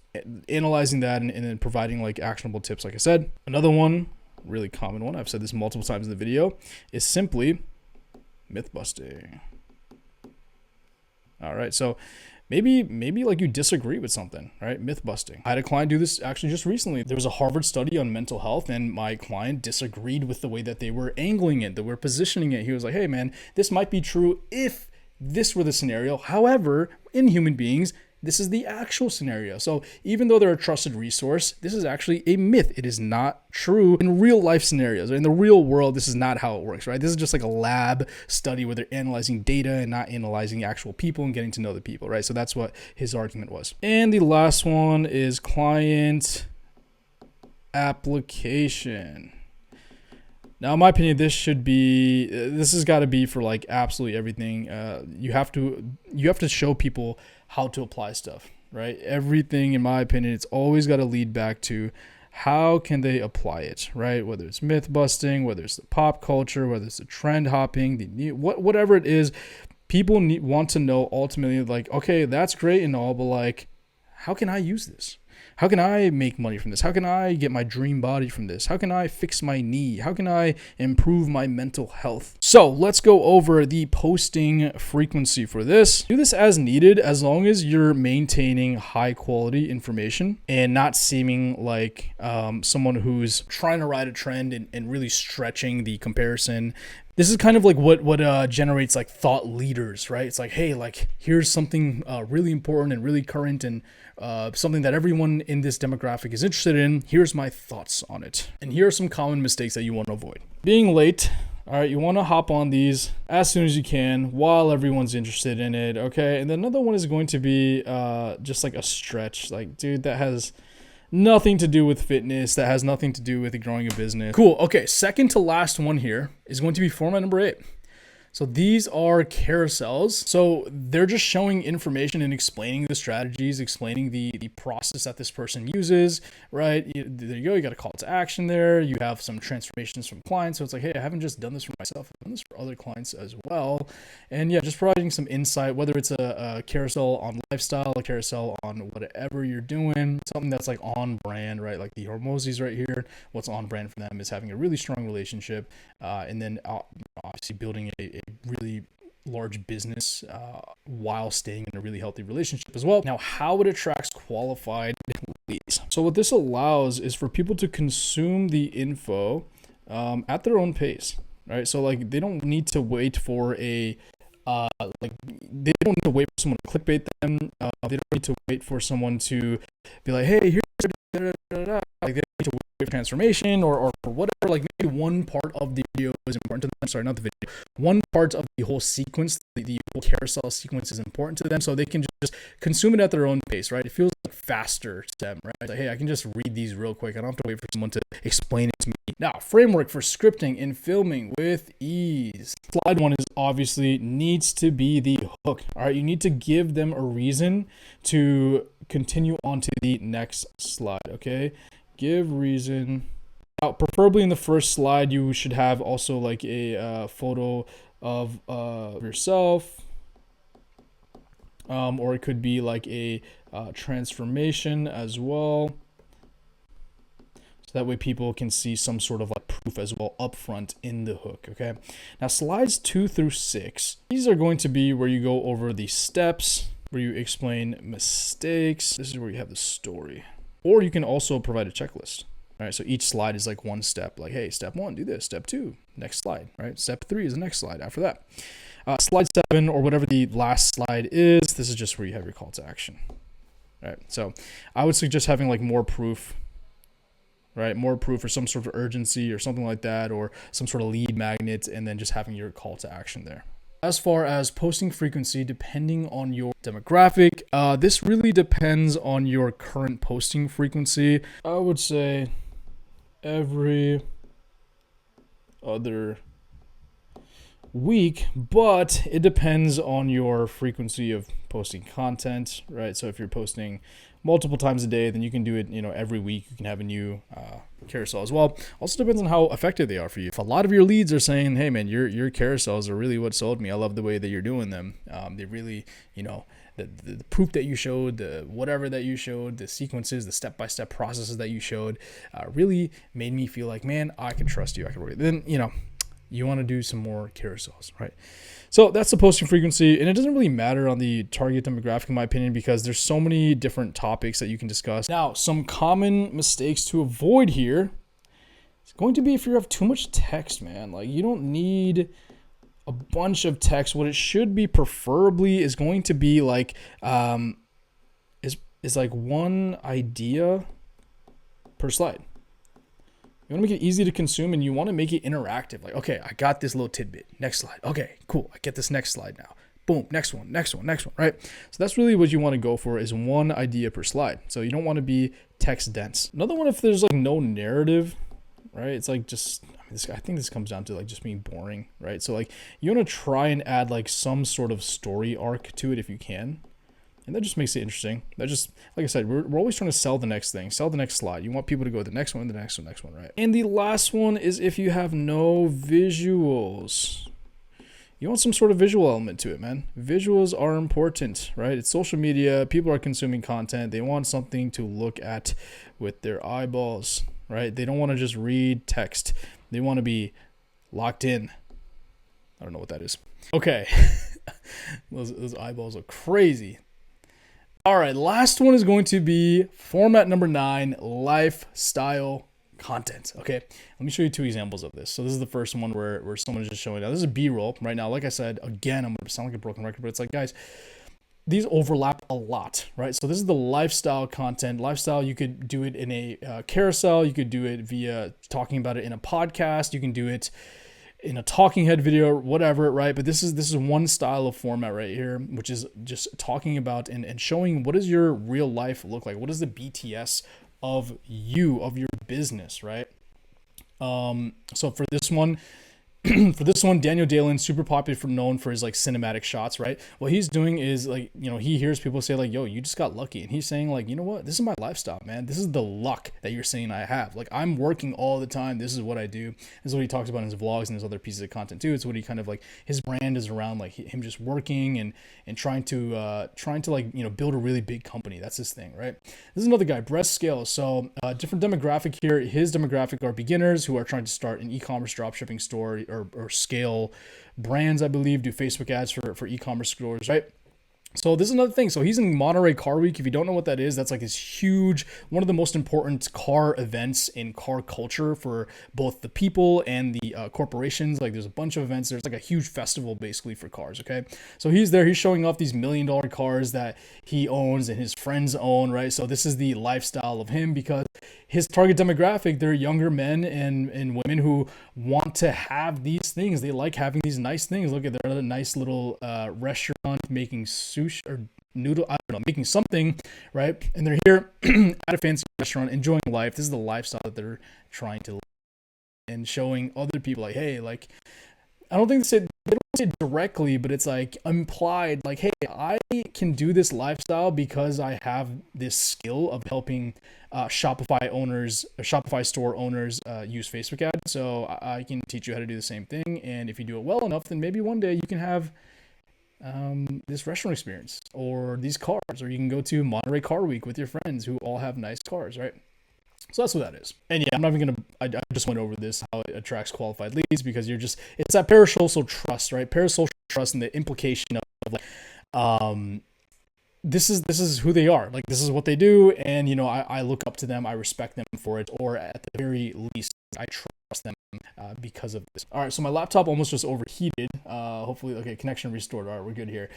analyzing that and then providing like actionable tips, like I said. Another one, really common one, I've said this multiple times in the video, is simply myth busting. All right, so maybe like you disagree with something, right? Myth busting. I had a client do this actually just recently. There was a Harvard study on mental health, and my client disagreed with the way that they were angling it, that we're positioning it. He was like, hey man, this might be true if this were the scenario. However, in human beings, this is the actual scenario. So even though they're a trusted resource, this is actually a myth. It is not true in real life scenarios. In the real world, this is not how it works, right? This is just like a lab study where they're analyzing data and not analyzing actual people and getting to know the people, right? So that's what his argument was. And the last one is client application. Now, in my opinion, this has got to be for like absolutely everything. You have to show people how to apply stuff, right? Everything, in my opinion, it's always got to lead back to how can they apply it, right? Whether it's myth busting, whether it's the pop culture, whether it's the trend hopping, whatever it is, people want to know ultimately, like, okay, that's great and all, but like, how can I use this? How can I make money from this? How can I get my dream body from this? How can I fix my knee? How can I improve my mental health? So let's go over the posting frequency for this. Do this as needed, as long as you're maintaining high quality information and not seeming like someone who's trying to ride a trend and really stretching the comparison. This is kind of like what generates like thought leaders, right? It's like, hey, like here's something really important and really current and something that everyone in this demographic is interested in. Here's my thoughts on it. And here are some common mistakes that you want to avoid. Being late. All right, you want to hop on these as soon as you can while everyone's interested in it, okay? And then another one is going to be just like a stretch. Like, dude, that has nothing to do with fitness. That has nothing to do with growing a business. Cool. Okay, second to last one here is going to be format number 8. So these are carousels. So they're just showing information and explaining the strategies, explaining the process that this person uses, right? There you go. You got a call to action there. You have some transformations from clients. So it's like, hey, I haven't just done this for myself. I've done this for other clients as well. And yeah, just providing some insight, whether it's a carousel on lifestyle, a carousel on whatever you're doing, something that's like on brand, right? Like the Hormozis right here. What's on brand for them is having a really strong relationship, and then obviously building a really large business while staying in a really healthy relationship as well. Now, how it attracts qualified leads. So what this allows is for people to consume the info at their own pace, right? So like they don't need to wait for they don't need to wait for someone to clickbait them. They don't need to wait for someone to be like, hey, here's like they don't need to wait for transformation or whatever. Like maybe one part of the video is important to them. Sorry, not the video. One part of the whole sequence, the whole carousel sequence is important to them, so they can just consume it at their own pace, right? It feels like faster to them, right? Like, hey, I can just read these real quick. I don't have to wait for someone to explain it to me. Now, framework for scripting and filming with ease. Slide 1 is obviously needs to be the hook. All right, you need to give them a reason to continue on to the next slide, okay? Give reason. Now, preferably in the first slide, you should have also like a photo of yourself, or it could be like a transformation as well. So that way people can see some sort of like proof as well up front in the hook, okay? Now, slides 2 through 6, these are going to be where you go over the steps, where you explain mistakes. This is where you have the story. Or you can also provide a checklist. right? So each slide is like one step, like, hey, step 1, do this, step 2, next slide, right? Step 3 is the next slide after that. Slide 7 or whatever the last slide is, this is just where you have your call to action, right? So I would suggest having like more proof, right? More proof or some sort of urgency or something like that, or some sort of lead magnet, and then just having your call to action there. As far as posting frequency, depending on your demographic, this really depends on your current posting frequency. I would say every other week, but it depends on your frequency of posting content, right? So if you're posting multiple times a day, then you can do it, every week. You can have a new carousel as well. Also depends on how effective they are for you. If a lot of your leads are saying, hey man, your carousels are really what sold me, I love the way that you're doing them, they really, the proof that you showed, the whatever that you showed, the sequences, the step-by-step processes that you showed, really made me feel like, man, I can trust you, I can work. Then, you want to do some more carousels, right? So that's the posting frequency, and it doesn't really matter on the target demographic, in my opinion, because there's so many different topics that you can discuss. Now, some common mistakes to avoid here is going to be if you have too much text, man. Like, you don't need a bunch of text. What it should be preferably is going to be like, is like one idea per slide. You want to make it easy to consume, and you want to make it interactive. Like, okay, I got this little tidbit. Next slide. Okay, cool. I get this next slide now. Boom. Next one, right? So that's really what you want to go for, is one idea per slide. So you don't want to be text dense. Another one, if there's like no narrative, right? It's like just, I think this comes down to like just being boring, right? So like you want to try and add like some sort of story arc to it if you can. And that just makes it interesting. That just, like I said, we're always trying to sell the next thing, sell the next slide. You want people to go to the next one, right? And the last one is if you have no visuals. You want some sort of visual element to it, man. Visuals are important, right? It's social media. People are consuming content. They want something to look at with their eyeballs, right? They don't want to just read text. They want to be locked in. I don't know what that is. Okay. Those eyeballs are crazy. All right, last one is going to be format number 9, lifestyle content. Okay, let me show you 2 examples of this. So this is the first one where someone is just showing. Now this is B-roll right now. Like I said, again, I'm gonna sound like a broken record, but it's like, guys, these overlap a lot, right? So this is the lifestyle content. Lifestyle, you could do it in a carousel. You could do it via talking about it in a podcast. You can do it in a talking head video, whatever, right? But this is one style of format right here, which is just talking about and showing what does your real life look like? What is the BTS of you, of your business, right? So for this one, Daniel Dalen, super popular known for his like cinematic shots, right? What he's doing is like, he hears people say like, yo, you just got lucky. And he's saying like, you know what? This is my lifestyle, man. This is the luck that you're saying I have. Like, I'm working all the time. This is what I do. This is what he talks about in his vlogs and his other pieces of content too. It's what he kind of like, his brand is around like him just working and trying to like, build a really big company. That's his thing, right? This is another guy, Brett Scales. So different demographic here. His demographic are beginners who are trying to start an e-commerce dropshipping store or scale brands, I believe, do Facebook ads for e-commerce stores, right? So this is another thing. So he's in Monterey Car Week. If you don't know what that is, that's like this huge, one of the most important car events in car culture for both the people and the corporations. Like there's a bunch of events. There's like a huge festival basically for cars. Okay. So he's there, he's showing off these $1 million cars that he owns and his friends own, right? So this is the lifestyle of him because his target demographic, they're younger men and women who want to have these things. They like having these nice things. Look at their nice little restaurant making sushi or noodle, I don't know, making something, right? And they're here at a fancy restaurant enjoying life. This is the lifestyle that they're trying to live and showing other people like, hey, like, I don't think they don't say it directly, but it's like implied, like, hey, I can do this lifestyle because I have this skill of helping Shopify store owners use Facebook ads. So I can teach you how to do the same thing. And if you do it well enough, then maybe one day you can have this restaurant experience or these cars, or you can go to Monterey Car Week with your friends who all have nice cars, right? So that's what that is. And yeah, I'm not even going to, I just went over this, how it attracts qualified leads, because it's that parasocial trust, right? Parasocial trust and the implication of like, this is who they are. Like, this is what they do, and you know, I look up to them, I respect them for it, or at the very least I trust them because of this. All right, so my laptop almost just overheated. Hopefully, okay, connection restored. All right, we're good here.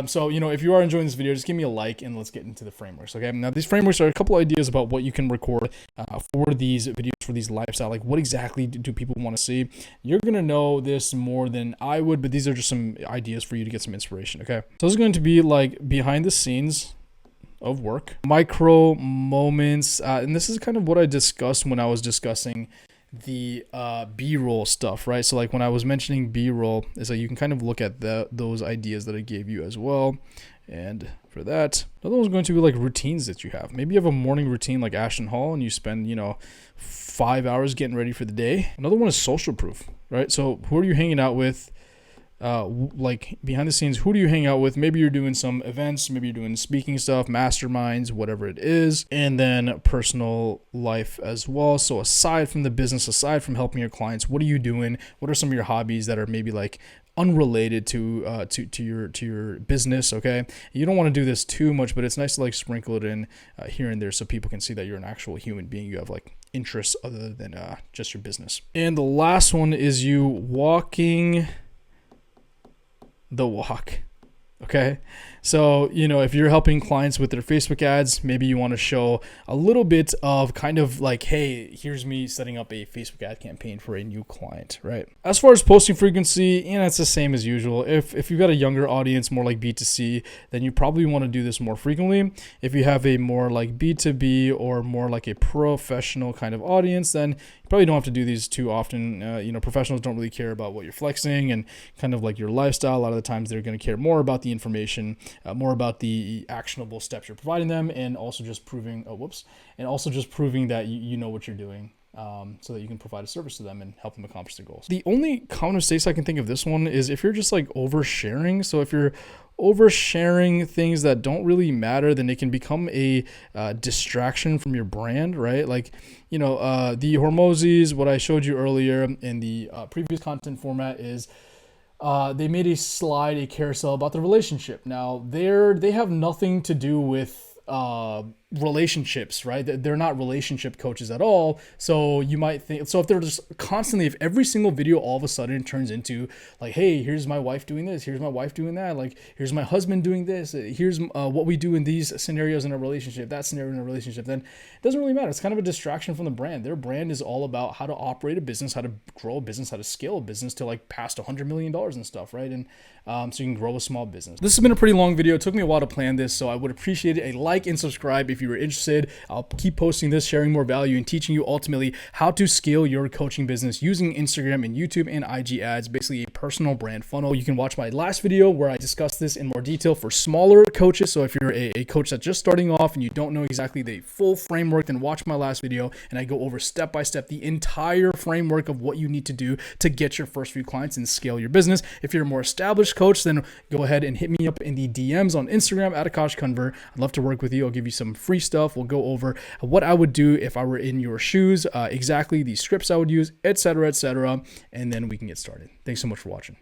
So you know, if you are enjoying this video, just give me a like and let's get into the frameworks. Okay, now these frameworks are a couple ideas about what you can record for these videos, for these lifestyle. Like, what exactly do people want to see? You're gonna know this more than I would, but these are just some ideas for you to get some inspiration. Okay, so this is going to be like behind the scenes of work, micro moments, and this is kind of what I discussed when I was discussing the B-roll stuff, right? So like when I was mentioning B-roll, is that you can kind of look at those ideas that I gave you as well. And for that, another one's going to be like routines that you have. Maybe you have a morning routine like Ashton Hall and you spend, you know, 5 hours getting ready for the day. Another one is social proof, right? So who are you hanging out with? Like behind the scenes, who do you hang out with? Maybe you're doing some events, maybe you're doing speaking stuff, masterminds, whatever it is, and then personal life as well. So aside from the business, aside from helping your clients, what are you doing? What are some of your hobbies that are maybe like unrelated to your business? Okay, you don't want to do this too much, but it's nice to like sprinkle it in here and there so people can see that you're an actual human being. You have like interests other than just your business. And the last one is you walking the walk. Okay, so you know, if you're helping clients with their Facebook ads, maybe you want to show a little bit of kind of like, hey, here's me setting up a Facebook ad campaign for a new client, right? As far as posting frequency, you know, it's the same as usual. If you've got a younger audience, more like B2C, then you probably want to do this more frequently. If you have a more like B2B or more like a professional kind of audience, then you probably don't have to do these too often. You know, professionals don't really care about what you're flexing and kind of like your lifestyle. A lot of the times they're going to care more about the information, more about the actionable steps you're providing them, and also just proving, that you know what you're doing, so that you can provide a service to them and help them accomplish their goals. The only common mistakes I can think of this one is if you're just like oversharing. So if you're oversharing things that don't really matter, then it can become a distraction from your brand, right? Like, you know, the Hormozis, what I showed you earlier in the previous content format is they made a slide, a carousel about the relationship. Now they have nothing to do with relationships, right? They're not relationship coaches at all. So you might think, so if they're just constantly, if every single video all of a sudden turns into like, hey, here's my wife doing this, here's my wife doing that, like here's my husband doing this, here's what we do in these scenarios in a relationship, that scenario in a relationship, then it doesn't really matter. It's kind of a distraction from the brand. Their brand is all about how to operate a business, how to grow a business, how to scale a business to like past $100 million and stuff, right? And so you can grow a small business. This has been a pretty long video. It took me a while to plan this, so I would appreciate a like and subscribe if you were interested. I'll keep posting this, sharing more value, and teaching you ultimately how to scale your coaching business using Instagram and YouTube and IG ads, basically a personal brand funnel. You can watch my last video where I discussed this in more detail for smaller coaches. So if you're a coach that's just starting off and you don't know exactly the full framework, then watch my last video and I go over step by step the entire framework of what you need to do to get your first few clients and scale your business. If you're a more established coach, then go ahead and hit me up in the DMs on Instagram at Akash Convert. I'd love to work with you. I'll give you some free stuff. We'll go over what I would do if I were in your shoes, exactly the scripts I would use, etc., and then we can get started. Thanks so much for watching.